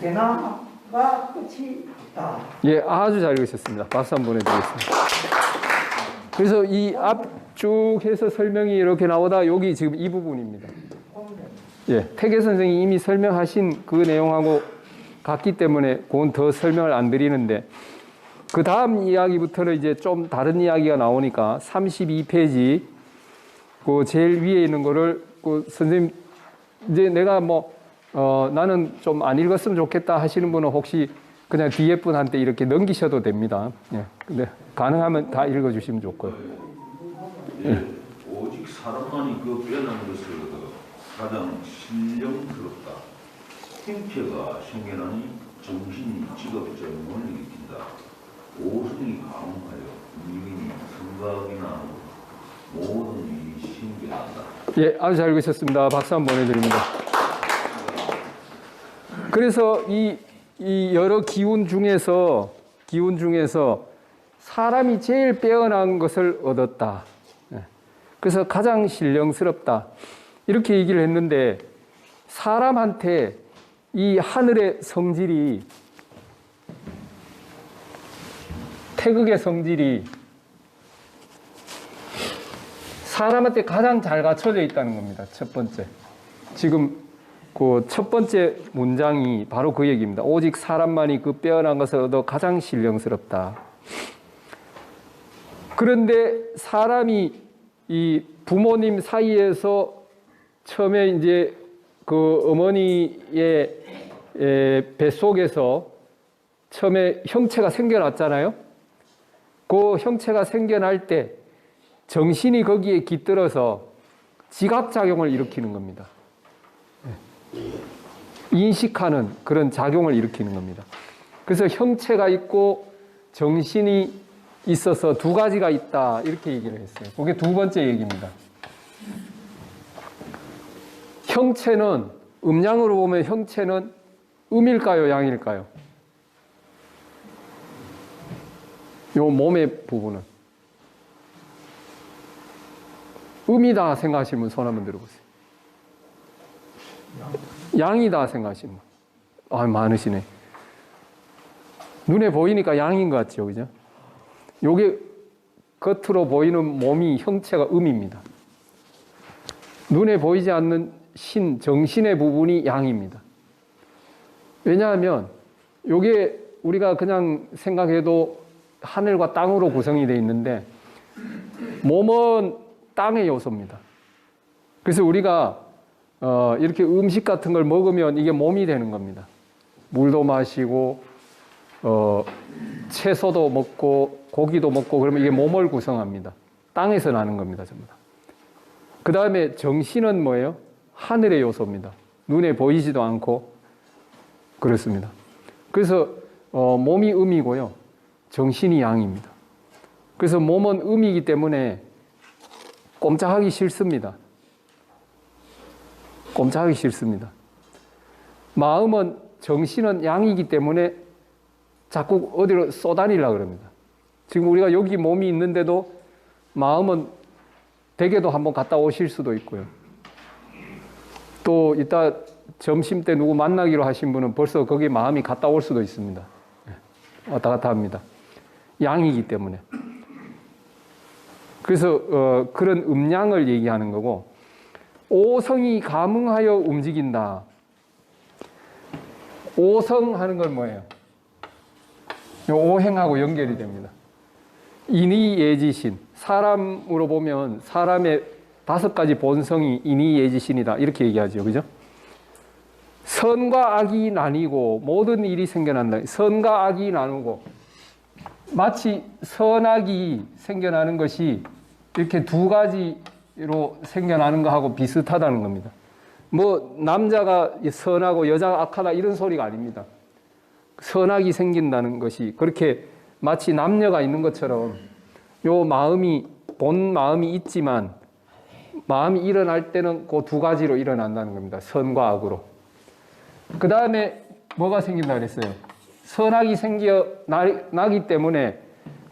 변화가 끝이 없다. 예, 아주 잘 읽으셨습니다. 박수 한번 보내드리겠습니다. 그래서 이 앞 쭉 해서 설명이 이렇게 나오다 여기 지금 이 부분입니다. 예, 태계 선생이 이미 설명하신 그 내용하고 같기 때문에 그건 더 설명을 안 드리는데 그 다음 이야기부터는 이제 좀 다른 이야기가 나오니까 32페이지 그 제일 위에 있는 거를 그 선생님 이제 내가 나는 좀 안 읽었으면 좋겠다 하시는 분은 혹시 그냥 뒤에 분한테 이렇게 넘기셔도 됩니다. 예. 근데 가능하면 다 읽어주시면 좋고요. 예. 오직 사람만이 그 빼어난 것을 가장 신령스럽다. 행패가 생겨나니 정신이 직업점을 일으킨다. 오성이 강하여 민이 생각이나 모든 일이 신기하다. 예, 아주 잘 읽으셨습니다. 박수 한번 보내드립니다. 그래서 이 이 여러 기운 중에서 사람이 제일 빼어난 것을 얻었다. 그래서 가장 신령스럽다. 이렇게 얘기를 했는데 사람한테 이 하늘의 성질이 태극의 성질이 사람한테 가장 잘 갖춰져 있다는 겁니다. 첫 번째. 지금 그 첫 번째 문장이 바로 그 얘기입니다. 오직 사람만이 그 빼어난 것을 얻어 가장 신령스럽다. 그런데 사람이 이 부모님 사이에서 처음에 이제 그 어머니의 뱃속에서 처음에 형체가 생겨났잖아요. 그 형체가 생겨날 때 정신이 거기에 깃들어서 지각작용을 일으키는 겁니다. 인식하는 그런 작용을 일으키는 겁니다. 그래서 형체가 있고 정신이 있어서 두 가지가 있다 이렇게 얘기를 했어요. 그게 두 번째 얘기입니다. 형체는 음양으로 보면 형체는 음일까요, 양일까요? 요 몸의 부분은 음이다 생각하시는 분 손 한번 들어보세요. 양이다 생각하시는 분. 아, 많으시네. 눈에 보이니까 양인 것 같죠, 그죠? 요게 겉으로 보이는 몸이 형체가 음입니다. 눈에 보이지 않는 신, 정신의 부분이 양입니다. 왜냐하면 요게 우리가 그냥 생각해도 하늘과 땅으로 구성이 되어 있는데 몸은 땅의 요소입니다. 그래서 우리가 이렇게 음식 같은 걸 먹으면 이게 몸이 되는 겁니다. 물도 마시고 채소도 먹고 고기도 먹고 그러면 이게 몸을 구성합니다. 땅에서 나는 겁니다, 전부 다. 그 다음에 정신은 뭐예요? 하늘의 요소입니다. 눈에 보이지도 않고 그렇습니다. 그래서 몸이 음이고요. 정신이 양입니다. 그래서 몸은 음이기 때문에 꼼짝하기 싫습니다. 꼼짝하기 싫습니다. 마음은 정신은 양이기 때문에 자꾸 어디로 쏘다니려고 그럽니다. 지금 우리가 여기 몸이 있는데도 마음은 댁에도 한번 갔다 오실 수도 있고요. 또 이따 점심 때 누구 만나기로 하신 분은 벌써 거기 마음이 갔다 올 수도 있습니다. 왔다 갔다 합니다. 양이기 때문에. 그래서 그런 음양을 얘기하는 거고 오성이 감응하여 움직인다. 오성하는 건 뭐예요? 오행하고 연결이 됩니다. 인의예지신. 사람으로 보면 사람의 5가지 본성이 인의예지신이다. 이렇게 얘기하죠. 그죠? 선과 악이 나뉘고 모든 일이 생겨난다. 선과 악이 나누고 마치 선악이 생겨나는 것이 이렇게 두 가지로 생겨나는 거하고 비슷하다는 겁니다. 뭐 남자가 선하고 여자가 악하다 이런 소리가 아닙니다. 선악이 생긴다는 것이 그렇게 마치 남녀가 있는 것처럼 요 마음이 본 마음이 있지만 마음이 일어날 때는 그 두 가지로 일어난다는 겁니다. 선과 악으로. 그 다음에 뭐가 생긴다 그랬어요? 선악이 생겨나기 때문에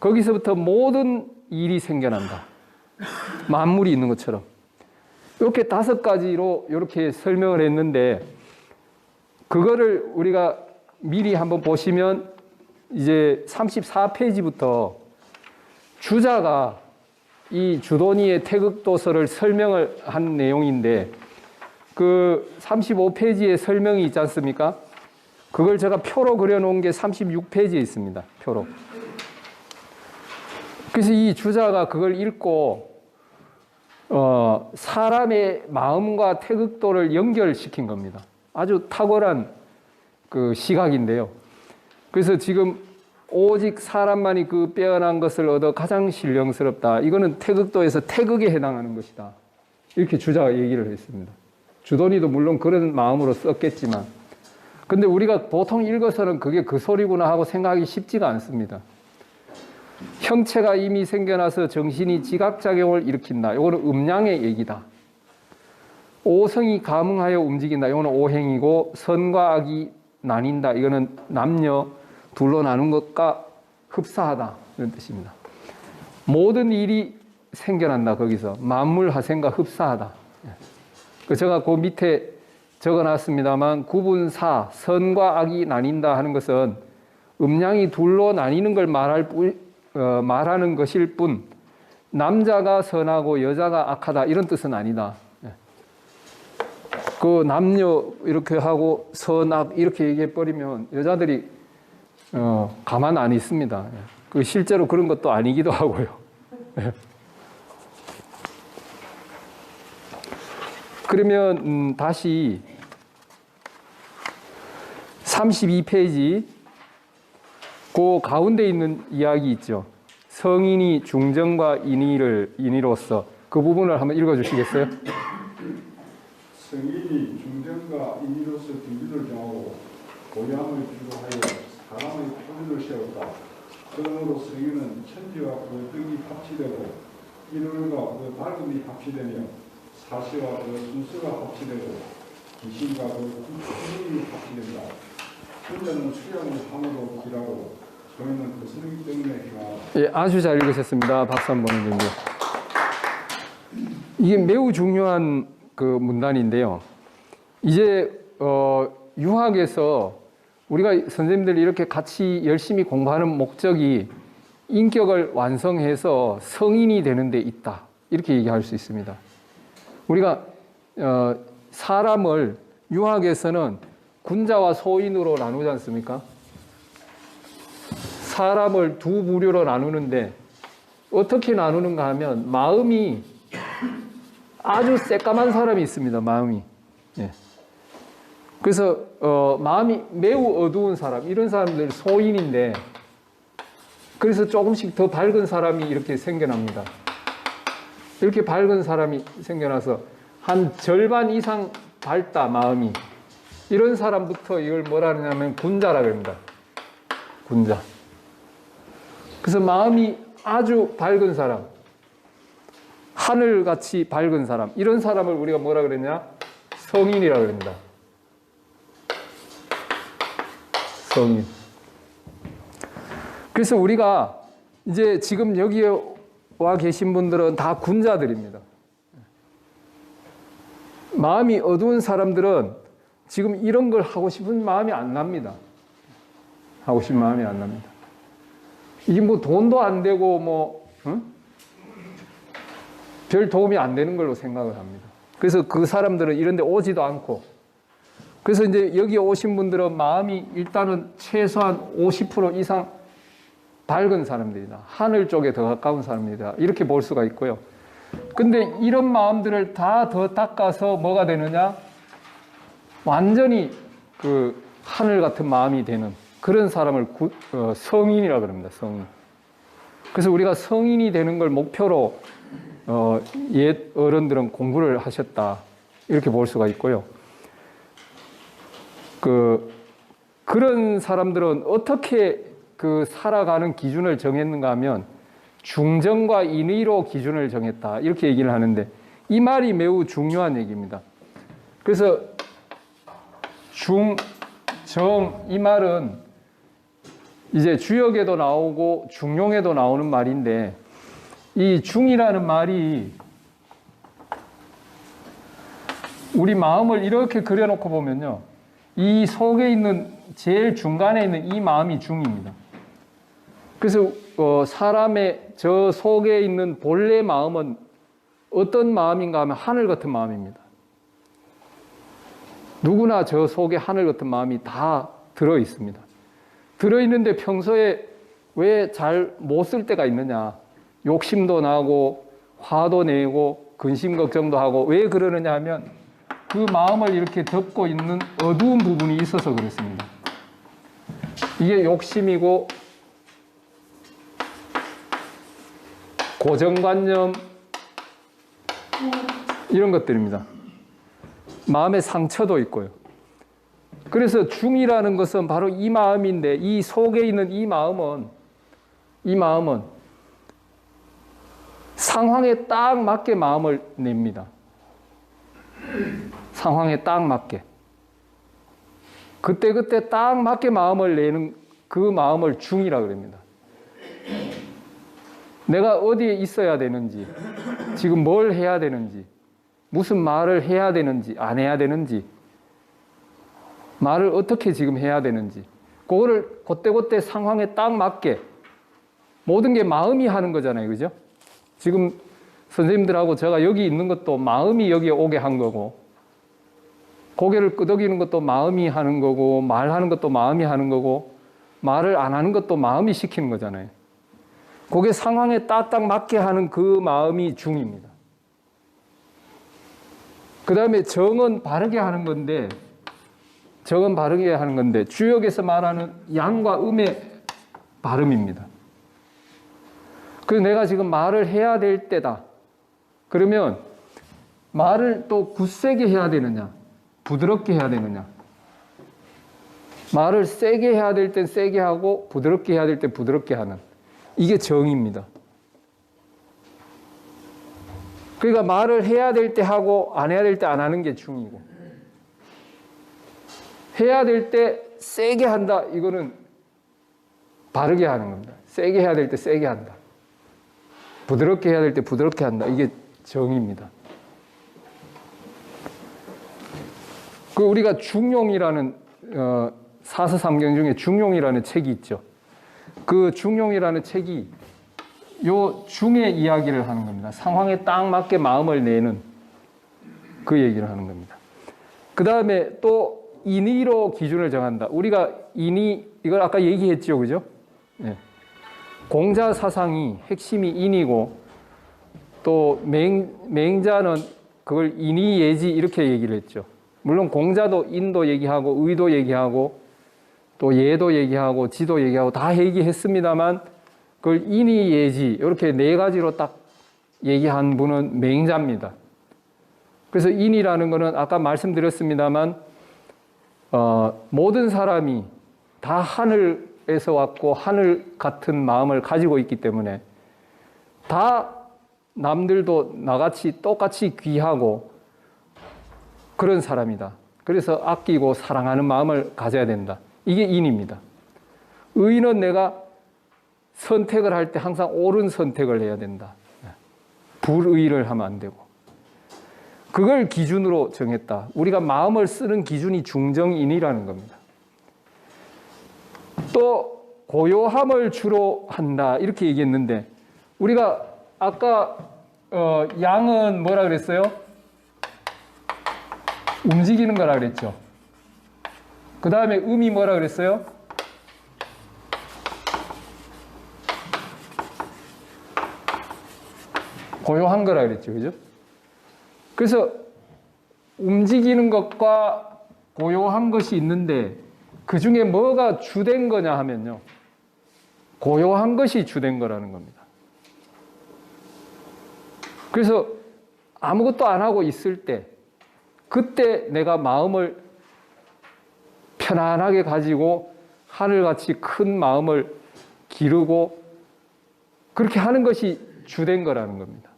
거기서부터 모든 일이 생겨난다. 만물이 있는 것처럼. 이렇게 5가지로 이렇게 설명을 했는데 그거를 우리가 미리 한번 보시면 이제 34페이지부터 주자가 이 주도니의 태극도서를 설명을 한 내용인데 그 35페이지에 설명이 있지 않습니까? 그걸 제가 표로 그려놓은 게 36페이지에 있습니다. 표로. 그래서 이 주자가 그걸 읽고 사람의 마음과 태극도를 연결시킨 겁니다. 아주 탁월한 그 시각인데요. 그래서 지금 오직 사람만이 그 빼어난 것을 얻어 가장 신령스럽다. 이거는 태극도에서 태극에 해당하는 것이다. 이렇게 주자가 얘기를 했습니다. 주도니도 물론 그런 마음으로 썼겠지만 근데 우리가 보통 읽어서는 그게 그 소리구나 하고 생각하기 쉽지가 않습니다. 형체가 이미 생겨나서 정신이 지각작용을 일으킨다. 이거는 음양의 얘기다. 오성이 감응하여 움직인다. 이거는 오행이고 선과 악이 나뉜다. 이거는 남녀 둘로 나눈 것과 흡사하다. 이런 뜻입니다. 모든 일이 생겨난다. 거기서 만물하생과 흡사하다. 제가 그 밑에 적어놨습니다만 구분사, 선과 악이 나뉜다 하는 것은 음양이 둘로 나뉘는 걸 말하는 것일 뿐 남자가 선하고 여자가 악하다 이런 뜻은 아니다. 그 남녀 이렇게 하고 선악 이렇게 얘기해 버리면 여자들이 가만 안 있습니다. 그 실제로 그런 것도 아니기도 하고요. 그러면 다시 32페이지 그 가운데 있는 이야기 있죠. 성인이 중정과 인의로서 그 부분을 한번 읽어주시겠어요? 성인이 중정과 인의로서 등기를 정하고 고향을 주도하여 사람의 표준을 세웠다. 그러므로 성인은 천지와 그 뜻이 합치되고 인월과 그 밝음이 합치되며 사시와 그 순서가 합치되고 기신과 그 힘이 합치된다. 천자는 수량을 함으로 길하고 성인은 거스르기 때문에 행하다. 예, 아주 잘 읽으셨습니다. 박수 한번 보내주세요. 이게 매우 중요한 그 문단인데요. 이제 유학에서 우리가 선생님들이 이렇게 같이 열심히 공부하는 목적이 인격을 완성해서 성인이 되는 데 있다. 이렇게 얘기할 수 있습니다. 우리가 사람을 유학에서는 군자와 소인으로 나누지 않습니까? 사람을 두 부류로 나누는데 어떻게 나누는가 하면 마음이 아주 새까만 사람이 있습니다. 마음이. 예. 그래서 마음이 매우 어두운 사람, 이런 사람들 소인인데 그래서 조금씩 더 밝은 사람이 이렇게 생겨납니다. 이렇게 밝은 사람이 생겨나서 한 절반 이상 밝다, 마음이. 이런 사람부터 이걸 뭐라 하냐면 군자라 그럽니다. 군자. 그래서 마음이 아주 밝은 사람, 하늘같이 밝은 사람, 이런 사람을 우리가 뭐라 그랬냐? 성인이라 그럽니다. 성인. 그래서 우리가 이제 지금 여기에 와 계신 분들은 다 군자들입니다. 마음이 어두운 사람들은 지금 이런 걸 하고 싶은 마음이 안 납니다. 하고 싶은 마음이 안 납니다. 이게 뭐 돈도 안 되고 뭐 별 도움이 안 되는 걸로 생각을 합니다. 그래서 그 사람들은 이런 데 오지도 않고, 그래서 이제 여기 오신 분들은 마음이 일단은 최소한 50% 이상 밝은 사람들이다. 하늘 쪽에 더 가까운 사람들이다. 이렇게 볼 수가 있고요. 근데 이런 마음들을 다 더 닦아서 뭐가 되느냐? 완전히 그 하늘 같은 마음이 되는 그런 사람을 성인이라고 합니다. 성인. 그래서 우리가 성인이 되는 걸 목표로 옛 어른들은 공부를 하셨다. 이렇게 볼 수가 있고요. 그런 사람들은 어떻게 그 살아가는 기준을 정했는가 하면 중정과 인의로 기준을 정했다. 이렇게 얘기를 하는데 이 말이 매우 중요한 얘기입니다. 그래서 중, 정, 이 말은 이제 주역에도 나오고 중용에도 나오는 말인데 이 중이라는 말이 우리 마음을 이렇게 그려놓고 보면요. 이 속에 있는 제일 중간에 있는 이 마음이 중입니다. 그래서 사람의 저 속에 있는 본래 마음은 어떤 마음인가 하면 하늘 같은 마음입니다. 누구나 저 속에 하늘 같은 마음이 다 들어 있습니다. 들어 있는데 평소에 왜 잘 못 쓸 때가 있느냐? 욕심도 나고 화도 내고 근심 걱정도 하고 왜 그러느냐 하면 그 마음을 이렇게 덮고 있는 어두운 부분이 있어서 그렇습니다. 이게 욕심이고 고정관념 이런 것들입니다. 마음의 상처도 있고요. 그래서 중이라는 것은 바로 이 마음인데 이 속에 있는 이 마음은 상황에 딱 맞게 마음을 냅니다. 상황에 딱 맞게. 그때그때 딱 맞게 마음을 내는 그 마음을 중이라 그럽니다. 내가 어디에 있어야 되는지, 지금 뭘 해야 되는지, 무슨 말을 해야 되는지, 안 해야 되는지, 말을 어떻게 지금 해야 되는지, 그거를 그때그때 상황에 딱 맞게 모든 게 마음이 하는 거잖아요. 그죠? 지금 선생님들하고 제가 여기 있는 것도 마음이 여기에 오게 한 거고, 고개를 끄덕이는 것도 마음이 하는 거고, 말하는 것도 마음이 하는 거고, 말을 안 하는 것도 마음이 시키는 거잖아요. 그게 상황에 딱딱 맞게 하는 그 마음이 중입니다. 그 다음에 정은 바르게 하는 건데, 정은 바르게 하는 건데, 주역에서 말하는 양과 음의 발음입니다. 그래서 내가 지금 말을 해야 될 때다. 그러면 말을 또 굳세게 해야 되느냐, 부드럽게 해야 되느냐. 말을 세게 해야 될 땐 세게 하고 부드럽게 해야 될 땐 부드럽게 하는, 이게 정입니다. 그러니까 말을 해야 될 때 하고 안 해야 될 때 안 하는 게 중이고, 해야 될 때 세게 한다, 이거는 바르게 하는 겁니다. 세게 해야 될 때 세게 한다, 부드럽게 해야 될 때 부드럽게 한다, 이게 정입니다. 그 우리가 중용이라는 사서삼경 중에 중용이라는 책이 있죠. 그 중용이라는 책이 요 중의 이야기를 하는 겁니다. 상황에 딱 맞게 마음을 내는 그 얘기를 하는 겁니다. 그 다음에 또 인의로 기준을 정한다. 우리가 인의, 이걸 아까 얘기했죠. 그죠? 네. 공자 사상이 핵심이 인이고, 또 맹자는 그걸 인의 예지 이렇게 얘기를 했죠. 물론 공자도 인도 얘기하고 의도 얘기하고 또 예도 얘기하고 지도 얘기하고 다 얘기했습니다만, 그걸 인의 예지 이렇게 네 가지로 딱 얘기한 분은 맹자입니다. 그래서 인이라는 것은 아까 말씀드렸습니다만 모든 사람이 다 하늘에서 왔고 하늘 같은 마음을 가지고 있기 때문에 다 남들도 나같이 똑같이 귀하고 그런 사람이다. 그래서 아끼고 사랑하는 마음을 가져야 된다. 이게 인입니다. 의는 내가 선택을 할 때 항상 옳은 선택을 해야 된다. 불의를 하면 안 되고. 그걸 기준으로 정했다. 우리가 마음을 쓰는 기준이 중정인이라는 겁니다. 또 고요함을 주로 한다 이렇게 얘기했는데, 우리가 아까 양은 뭐라 그랬어요? 움직이는 거라 그랬죠. 그 다음에 음이 뭐라 그랬어요? 고요한 거라 그랬죠. 그죠? 그래서 움직이는 것과 고요한 것이 있는데 그 중에 뭐가 주된 거냐 하면요, 고요한 것이 주된 거라는 겁니다. 그래서 아무것도 안 하고 있을 때, 그때 내가 마음을 편안하게 가지고 하늘같이 큰 마음을 기르고 그렇게 하는 것이 주된 거라는 겁니다.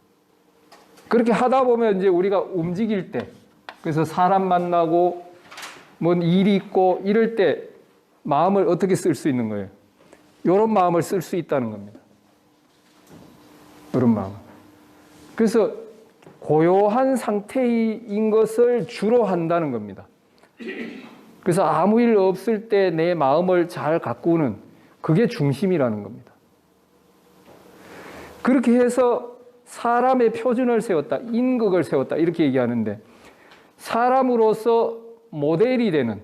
그렇게 하다 보면 이제 우리가 움직일 때, 그래서 사람 만나고 뭔 일이 있고 이럴 때 마음을 어떻게 쓸 수 있는 거예요? 이런 마음을 쓸 수 있다는 겁니다. 이런 마음. 그래서 고요한 상태인 것을 주로 한다는 겁니다. 그래서 아무 일 없을 때 내 마음을 잘 가꾸는, 그게 중심이라는 겁니다. 그렇게 해서 사람의 표준을 세웠다, 인극을 세웠다 이렇게 얘기하는데, 사람으로서 모델이 되는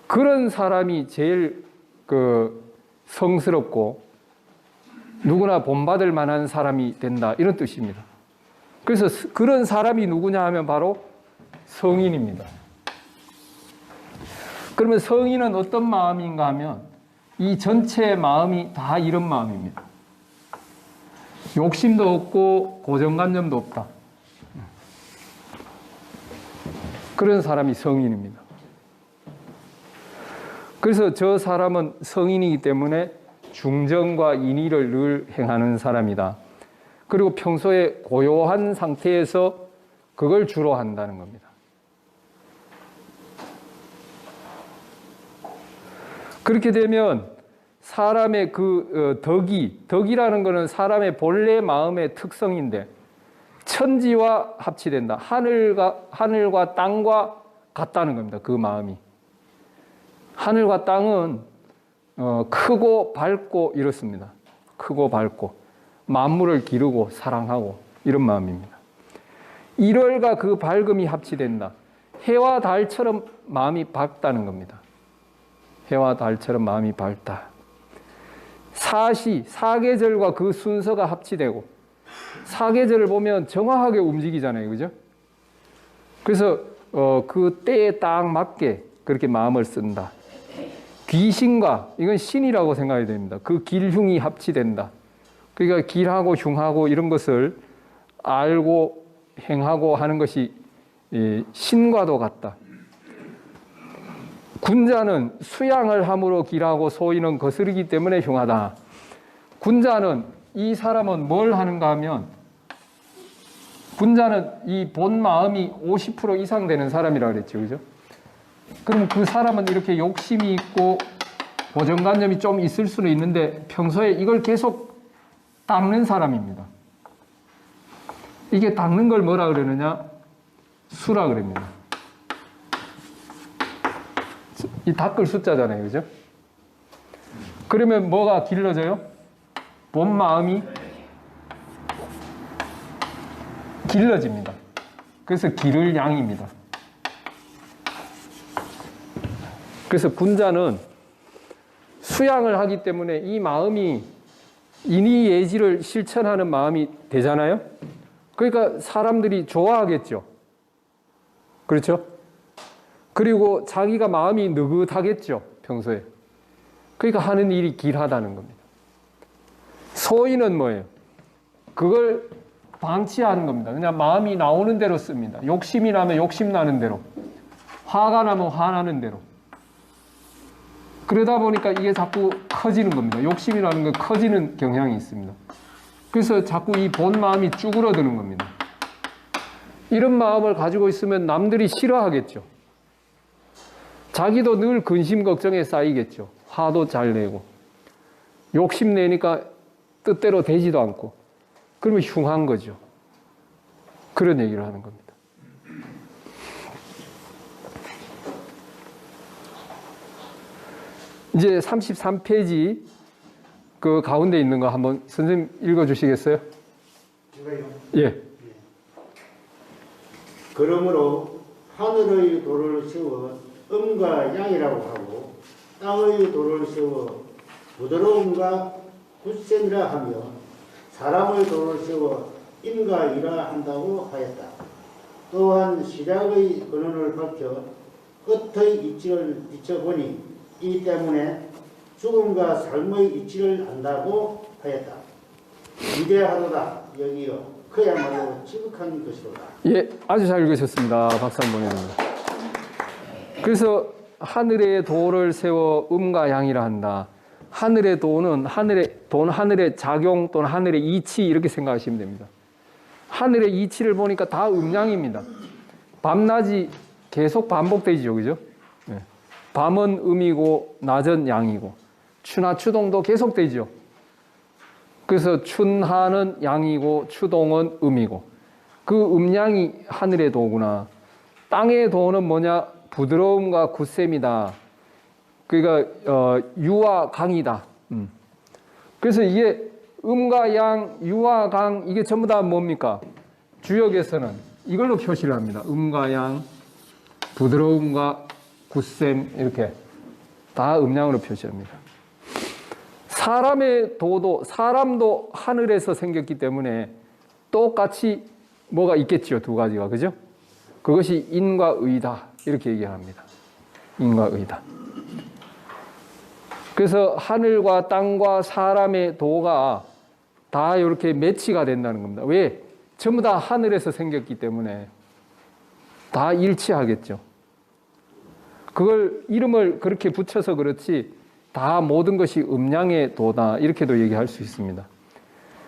그런 사람이 제일 성스럽고 누구나 본받을 만한 사람이 된다, 이런 뜻입니다. 그래서 그런 사람이 누구냐 하면 바로 성인입니다. 그러면 성인은 어떤 마음인가 하면 이 전체 마음이 다 이런 마음입니다. 욕심도 없고 고정관념도 없다. 그런 사람이 성인입니다. 그래서 저 사람은 성인이기 때문에 중정과 인의를 늘 행하는 사람이다. 그리고 평소에 고요한 상태에서 그걸 주로 한다는 겁니다. 그렇게 되면 사람의 덕이라는 것은 사람의 본래 마음의 특성인데 천지와 합치된다. 하늘과 땅과 같다는 겁니다. 그 마음이. 하늘과 땅은 크고 밝고 이렇습니다. 크고 밝고 만물을 기르고 사랑하고 이런 마음입니다. 1월과 그 밝음이 합치된다. 해와 달처럼 마음이 밝다는 겁니다. 해와 달처럼 마음이 밝다. 사계절과 그 순서가 합치되고 사계절을 보면 정확하게 움직이잖아요. 그죠? 그래서 그 때에 딱 맞게 그렇게 마음을 쓴다. 귀신과 이건 신이라고 생각해야 됩니다. 그 길흉이 합치된다. 그러니까 길하고 흉하고 이런 것을 알고 행하고 하는 것이 신과도 같다. 군자는 수양을 함으로 길하고 소인은 거스르기 때문에 흉하다. 군자는 이 사람은 뭘 하는가 하면 군자는 이 본 마음이 50% 이상 되는 사람이라고 그랬죠. 그죠? 그럼 그 사람은 이렇게 욕심이 있고 고정관념이 좀 있을 수는 있는데 평소에 이걸 계속 닦는 사람입니다. 이게 닦는 걸 뭐라 그러느냐? 수라 그럽니다. 이 닦을 숫자잖아요. 그죠? 그러면 뭐가 길러져요? 본 마음이 길러집니다. 그래서 기를 양입니다. 그래서 군자는 수양을 하기 때문에 이 마음이 인의예지를 실천하는 마음이 되잖아요. 그러니까 사람들이 좋아하겠죠. 그렇죠? 그리고 자기가 마음이 느긋하겠죠. 평소에. 그러니까 하는 일이 길하다는 겁니다. 소인은 뭐예요? 그걸 방치하는 겁니다. 그냥 마음이 나오는 대로 씁니다. 욕심이 나면 욕심 나는 대로, 화가 나면 화나는 대로. 그러다 보니까 이게 자꾸 커지는 겁니다. 욕심이라는 건 커지는 경향이 있습니다. 그래서 자꾸 이 본 마음이 쭈그러드는 겁니다. 이런 마음을 가지고 있으면 남들이 싫어하겠죠. 자기도 늘 근심 걱정에 쌓이겠죠. 화도 잘 내고. 욕심 내니까 뜻대로 되지도 않고. 그러면 흉한 거죠. 그런 얘기를 하는 겁니다. 이제 33페이지 그 가운데 있는 거 한번 선생님 읽어주시겠어요? 제가요? 예. 그러므로 하늘의 도를 세워 음과 양이라고 하고 땅의 도를 세워 부드러움과 굳셈이라 하며 사람의 도를 세워 임과 이라 한다고 하였다. 또한 시작의 근원을 밝혀 끝의 이치를 비춰보니 이 때문에 죽음과 삶의 이치를 안다고 하였다. 위대하도다 여기여 그야말로 지극한 것이로다. 예, 아주 잘 읽으셨습니다. 박수 한번 보냅니다. 그래서 하늘의 도를 세워 음과 양이라 한다. 하늘의 도는 하늘의 작용 또는 하늘의 이치 이렇게 생각하시면 됩니다. 하늘의 이치를 보니까 다 음양입니다. 밤낮이 계속 반복되죠. 그죠? 네. 밤은 음이고 낮은 양이고 추나 추동도 계속되죠. 그래서 춘하는 양이고 추동은 음이고 그 음양이 하늘의 도구나. 땅의 도는 뭐냐? 부드러움과 굳셈이다. 그러니까 유와 강이다. 그래서 이게 음과 양, 유와 강 이게 전부 다 뭡니까? 주역에서는 이걸로 표시를 합니다. 음과 양, 부드러움과 굳셈 이렇게 다 음양으로 표시합니다. 사람의 도도 사람도 하늘에서 생겼기 때문에 똑같이 뭐가 있겠죠. 두 가지가. 그죠? 그것이 인과 의다. 이렇게 얘기합니다. 인과 의다. 그래서 하늘과 땅과 사람의 도가 다 이렇게 매치가 된다는 겁니다. 왜? 전부 다 하늘에서 생겼기 때문에 다 일치하겠죠. 그걸 이름을 그렇게 붙여서 그렇지 다 모든 것이 음양의 도다 이렇게도 얘기할 수 있습니다.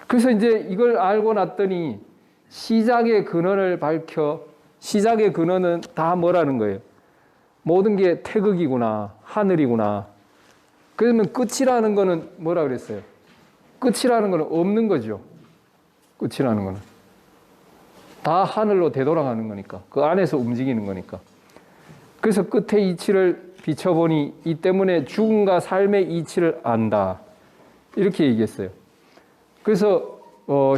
그래서 이제 이걸 알고 났더니 시작의 근원을 밝혀 시작의 근원은 다 뭐라는 거예요? 모든 게 태극이구나, 하늘이구나. 그러면 끝이라는 거는 뭐라 그랬어요? 끝이라는 거는 없는 거죠. 끝이라는 거는. 다 하늘로 되돌아가는 거니까. 그 안에서 움직이는 거니까. 그래서 끝의 이치를 비춰보니 이 때문에 죽음과 삶의 이치를 안다. 이렇게 얘기했어요. 그래서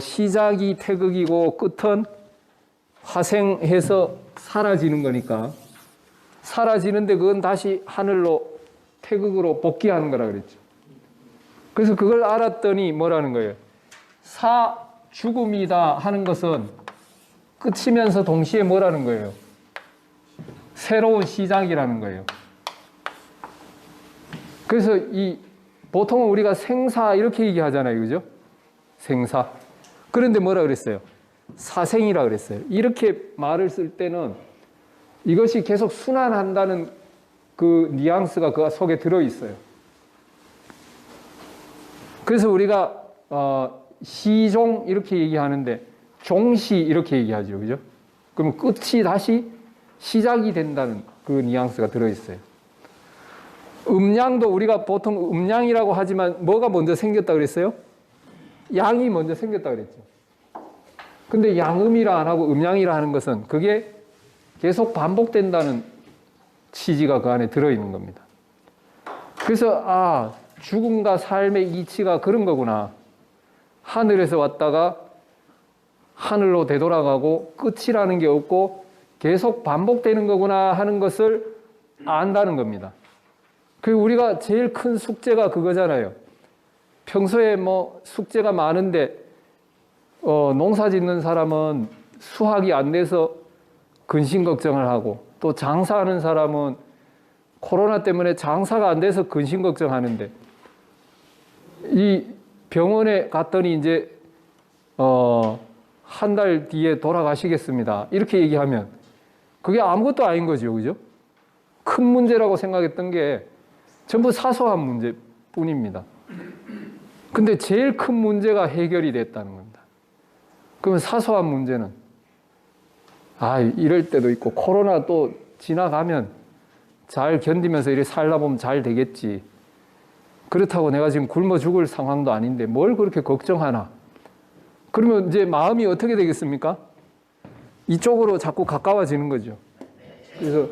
시작이 태극이고 끝은 화생해서 사라지는 거니까 사라지는데 그건 다시 하늘로 태극으로 복귀하는 거라 그랬죠. 그래서 그걸 알았더니 뭐라는 거예요? 죽음이다 하는 것은 끝이면서 동시에 뭐라는 거예요? 새로운 시작이라는 거예요. 그래서 보통은 우리가 생사 이렇게 얘기하잖아요. 그죠? 생사. 그런데 뭐라 그랬어요? 사생이라 그랬어요. 이렇게 말을 쓸 때는 이것이 계속 순환한다는 그 뉘앙스가 그 속에 들어있어요. 그래서 우리가 시종 이렇게 얘기하는데 종시 이렇게 얘기하죠. 그죠? 그러면 끝이 다시 시작이 된다는 그 뉘앙스가 들어있어요. 음양도 우리가 보통 음양이라고 하지만 뭐가 먼저 생겼다 그랬어요? 양이 먼저 생겼다 그랬죠. 근데 양음이라 안 하고 음양이라 하는 것은 그게 계속 반복된다는 취지가 그 안에 들어있는 겁니다. 그래서 죽음과 삶의 이치가 그런 거구나. 하늘에서 왔다가 하늘로 되돌아가고 끝이라는 게 없고 계속 반복되는 거구나 하는 것을 안다는 겁니다. 그리고 우리가 제일 큰 숙제가 그거잖아요. 평소에 뭐 숙제가 많은데 농사 짓는 사람은 수확이 안 돼서 근심 걱정을 하고 또 장사하는 사람은 코로나 때문에 장사가 안 돼서 근심 걱정하는데 이 병원에 갔더니 이제 한 달 뒤에 돌아가시겠습니다. 이렇게 얘기하면 그게 아무것도 아닌 거죠. 그죠? 큰 문제라고 생각했던 게 전부 사소한 문제뿐입니다. 근데 제일 큰 문제가 해결이 됐다는 겁니다. 그러면 사소한 문제는 이럴 때도 있고 코로나 또 지나가면 잘 견디면서 이렇게 살다 보면 잘 되겠지. 그렇다고 내가 지금 굶어 죽을 상황도 아닌데 뭘 그렇게 걱정하나. 그러면 이제 마음이 어떻게 되겠습니까? 이쪽으로 자꾸 가까워지는 거죠. 그래서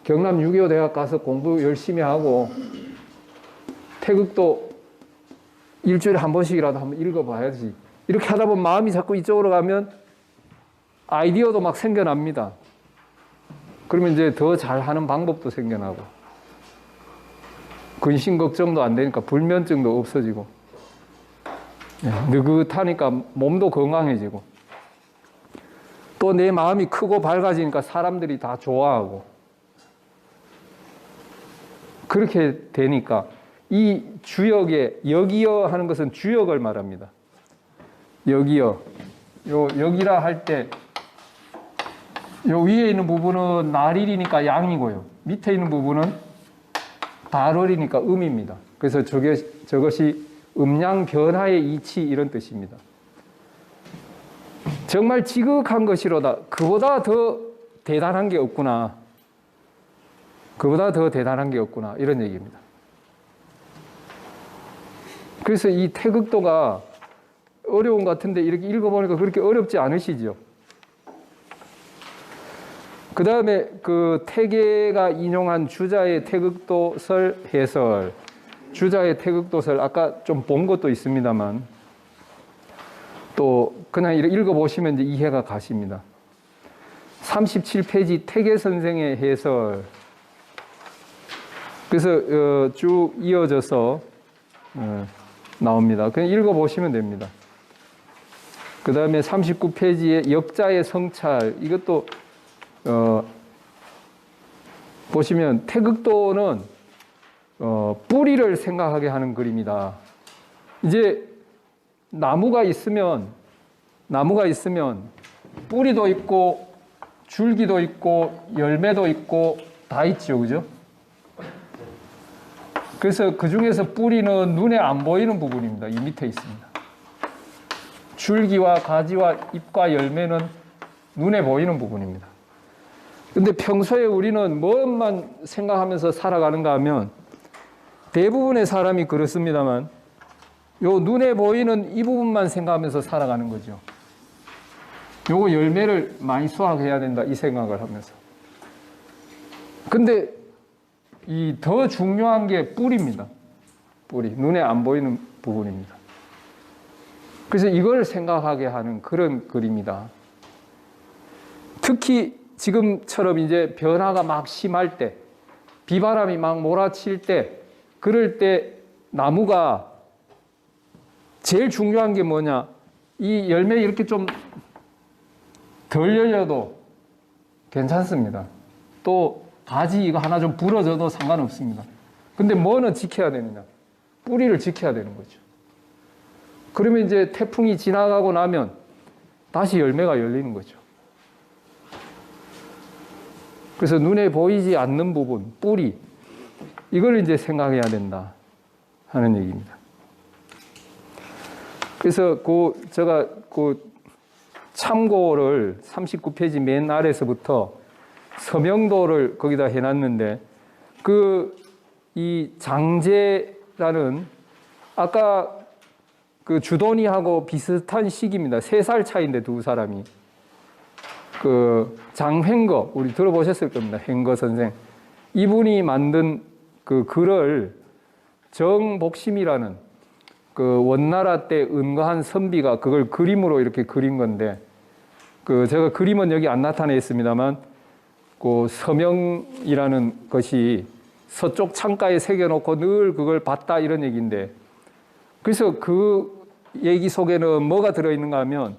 경남 6.25 대학 가서 공부 열심히 하고 태극도 일주일에 한 번씩이라도 한번 읽어봐야지. 이렇게 하다 보면 마음이 자꾸 이쪽으로 가면 아이디어도 막 생겨납니다. 그러면 이제 더 잘하는 방법도 생겨나고 근심 걱정도 안 되니까 불면증도 없어지고 느긋하니까 몸도 건강해지고 또 내 마음이 크고 밝아지니까 사람들이 다 좋아하고 그렇게 되니까 이 주역에 여기여 하는 것은 주역을 말합니다. 여기여. 여기라 할 때 요 위에 있는 부분은 나릴이니까 양이고요. 밑에 있는 부분은 발월이니까 음입니다. 그래서 저것이 음양 변화의 이치 이런 뜻입니다. 정말 지극한 것이로다. 그보다 더 대단한 게 없구나. 그보다 더 대단한 게 없구나. 이런 얘기입니다. 그래서 이 태극도가 어려운 것 같은데 이렇게 읽어보니까 그렇게 어렵지 않으시죠? 그 다음에 그 태계가 인용한 주자의 태극도설 해설, 주자의 태극도설 아까 좀 본 것도 있습니다만 또 그냥 이렇게 읽어보시면 이제 이해가 가십니다. 37페이지 태계 선생의 해설. 그래서 쭉 이어져서 나옵니다. 그냥 읽어보시면 됩니다. 그 다음에 39페이지에 역자의 성찰. 이것도 보시면 태극도는 뿌리를 생각하게 하는 그림이다. 이제 나무가 있으면 뿌리도 있고 줄기도 있고 열매도 있고 다 있죠. 그죠? 그래서 그 중에서 뿌리는 눈에 안 보이는 부분입니다. 이 밑에 있습니다. 줄기와 가지와 잎과 열매는 눈에 보이는 부분입니다. 근데 평소에 우리는 뭐만 생각하면서 살아가는가 하면 대부분의 사람이 그렇습니다만 요 눈에 보이는 이 부분만 생각하면서 살아가는 거죠. 요거 열매를 많이 수확해야 된다 이 생각을 하면서. 근데 이 더 중요한 게 뿌리입니다. 뿌리. 눈에 안 보이는 부분입니다. 그래서 이걸 생각하게 하는 그런 글입니다. 특히 지금처럼 이제 변화가 막 심할 때, 비바람이 막 몰아칠 때, 그럴 때 나무가 제일 중요한 게 뭐냐? 이 열매 이렇게 좀 덜 열려도 괜찮습니다. 또 가지 이거 하나 좀 부러져도 상관없습니다. 근데 뭐는 지켜야 되느냐? 뿌리를 지켜야 되는 거죠. 그러면 이제 태풍이 지나가고 나면 다시 열매가 열리는 거죠. 그래서 눈에 보이지 않는 부분, 뿌리, 이걸 이제 생각해야 된다 하는 얘기입니다. 그래서 제가 참고를 39페이지 맨 아래서부터 서명도를 거기다 해놨는데 이 장제라는 아까 그 주돈이하고 비슷한 시기입니다. 3살 차이인데 두 사람이. 그 장횡거, 우리 들어보셨을 겁니다. 횡거 선생. 이분이 만든 그 글을 정복심이라는 그 원나라 때 은거한 선비가 그걸 그림으로 이렇게 그린 건데, 제가 그림은 여기 안 나타내 있습니다만, 그 서명이라는 것이 서쪽 창가에 새겨놓고 늘 그걸 봤다 이런 얘기인데, 그래서 그 얘기 속에는 뭐가 들어있는가 하면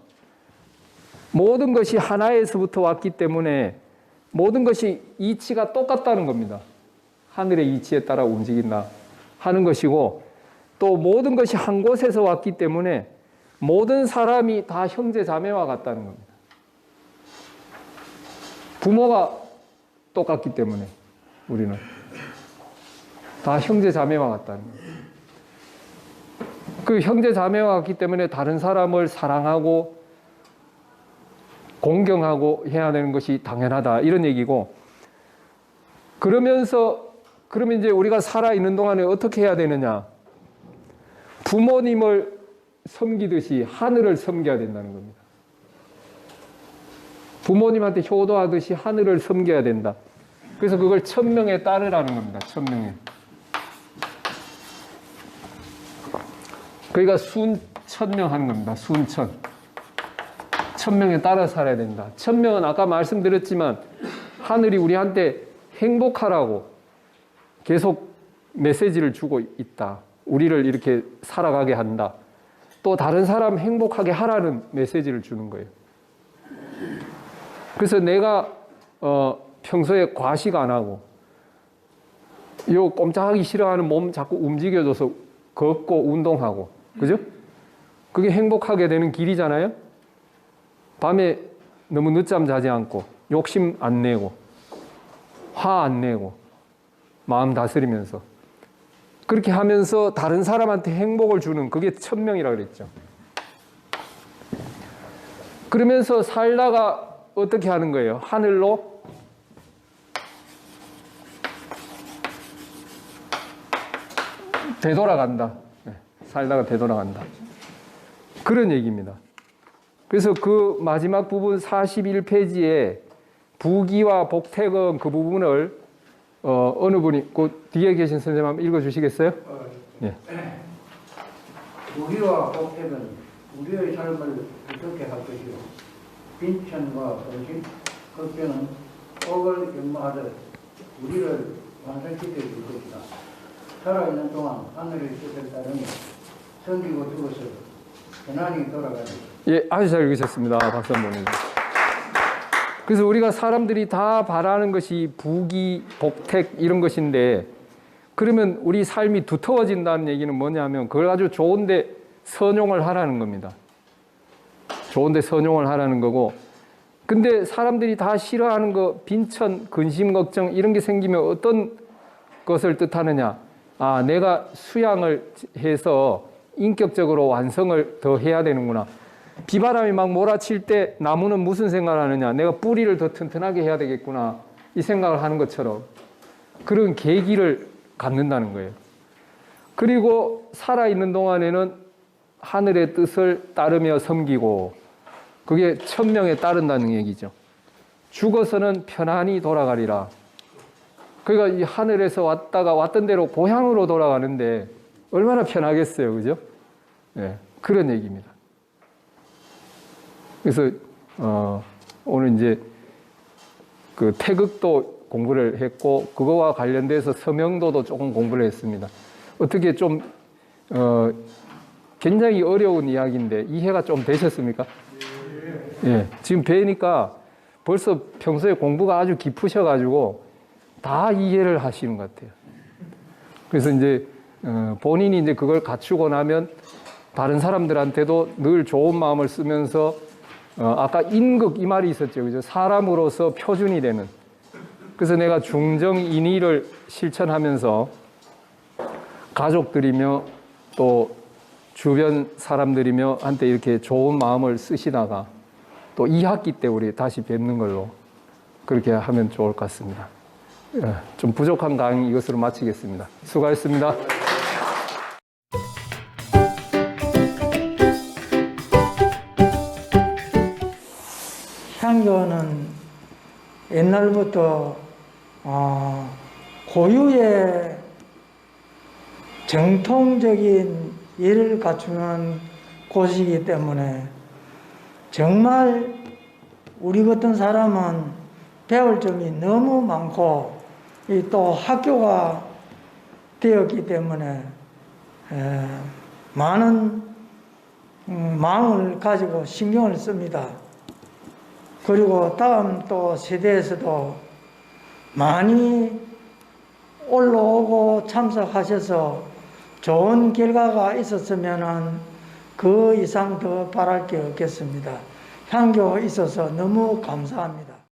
모든 것이 하나에서부터 왔기 때문에 모든 것이 이치가 똑같다는 겁니다. 하늘의 이치에 따라 움직인다 하는 것이고, 또 모든 것이 한 곳에서 왔기 때문에 모든 사람이 다 형제 자매와 같다는 겁니다. 부모가 똑같기 때문에 우리는 다 형제 자매와 같다는 거예요. 그 형제 자매와 같기 때문에 다른 사람을 사랑하고 공경하고 해야 되는 것이 당연하다 이런 얘기고, 그러면 이제 우리가 살아있는 동안에 어떻게 해야 되느냐? 부모님을 섬기듯이 하늘을 섬겨야 된다는 겁니다. 부모님한테 효도하듯이 하늘을 섬겨야 된다. 그래서 그걸 천명에 따르라는 겁니다. 천명에. 그러니까 순천명 하는 겁니다. 순천. 천명에 따라 살아야 된다. 천명은 아까 말씀드렸지만 하늘이 우리한테 행복하라고 계속 메시지를 주고 있다. 우리를 이렇게 살아가게 한다. 또 다른 사람 행복하게 하라는 메시지를 주는 거예요. 그래서 내가 평소에 과식 안 하고 요 꼼짝하기 싫어하는 몸 자꾸 움직여줘서 걷고 운동하고, 그죠? 그게 행복하게 되는 길이잖아요. 밤에 너무 늦잠 자지 않고 욕심 안 내고 화 안 내고 마음 다스리면서 그렇게 하면서 다른 사람한테 행복을 주는, 그게 천명이라고 그랬죠. 그러면서 살다가 어떻게 하는 거예요? 하늘로 되돌아간다. 살다가 되돌아간다. 그런 얘기입니다. 그래서 그 마지막 부분 41페이지에 부귀와 복택은 그 부분을 어느 분이 그 뒤에 계신 선생님 한번 읽어주시겠어요? 예. 부귀와 복택은 우리의 삶을 어떻게 할 것이요, 빈천과 정신, 걱정은 억을 경마하듯 우리를 완성시켜 줄 것이다. 살아있는 동안 하늘의 뜻을 따르며 섬기고 죽어서 편안히 돌아가는. 예, 아주 잘 읽으셨습니다. 박수 한번 보내주세요. 그래서 우리가 사람들이 다 바라는 것이 부귀, 복택 이런 것인데, 그러면 우리 삶이 두터워진다는 얘기는 뭐냐면 그걸 아주 좋은데 선용을 하라는 겁니다. 좋은데 선용을 하라는 거고, 근데 사람들이 다 싫어하는 거, 빈천, 근심, 걱정 이런 게 생기면 어떤 것을 뜻하느냐? 아, 내가 수양을 해서 인격적으로 완성을 더 해야 되는구나. 비바람이 막 몰아칠 때 나무는 무슨 생각을 하느냐? 내가 뿌리를 더 튼튼하게 해야 되겠구나. 이 생각을 하는 것처럼 그런 계기를 갖는다는 거예요. 그리고 살아있는 동안에는 하늘의 뜻을 따르며 섬기고, 그게 천명에 따른다는 얘기죠. 죽어서는 편안히 돌아가리라. 그러니까 이 하늘에서 왔다가 왔던 대로 고향으로 돌아가는데 얼마나 편하겠어요, 그죠? 네, 그런 얘기입니다. 그래서 오늘 이제 그 태극도 공부를 했고, 그거와 관련돼서 서명도도 조금 공부를 했습니다. 어떻게 좀 굉장히 어려운 이야기인데 이해가 좀 되셨습니까? 예. 지금 뵈니까 벌써 평소에 공부가 아주 깊으셔가지고 다 이해를 하시는 것 같아요. 그래서 이제 본인이 이제 그걸 갖추고 나면 다른 사람들한테도 늘 좋은 마음을 쓰면서 아까 인극 이 말이 있었죠, 그죠? 사람으로서 표준이 되는. 그래서 내가 중정인의를 실천하면서 가족들이며 또 주변 사람들이며 한테 이렇게 좋은 마음을 쓰시다가 또 2학기 때 우리 다시 뵙는 걸로 그렇게 하면 좋을 것 같습니다. 좀 부족한 강의 이것으로 마치겠습니다. 수고하셨습니다. 향교는 옛날부터 고유의 정통적인 일을 갖추는 곳이기 때문에 정말 우리 같은 사람은 배울 점이 너무 많고 또 학교가 되었기 때문에 많은 마음을 가지고 신경을 씁니다. 그리고 다음 또 세대에서도 많이 올라오고 참석하셔서 좋은 결과가 있었으면 그 이상 더 바랄 게 없겠습니다. 향교에 있어서 너무 감사합니다.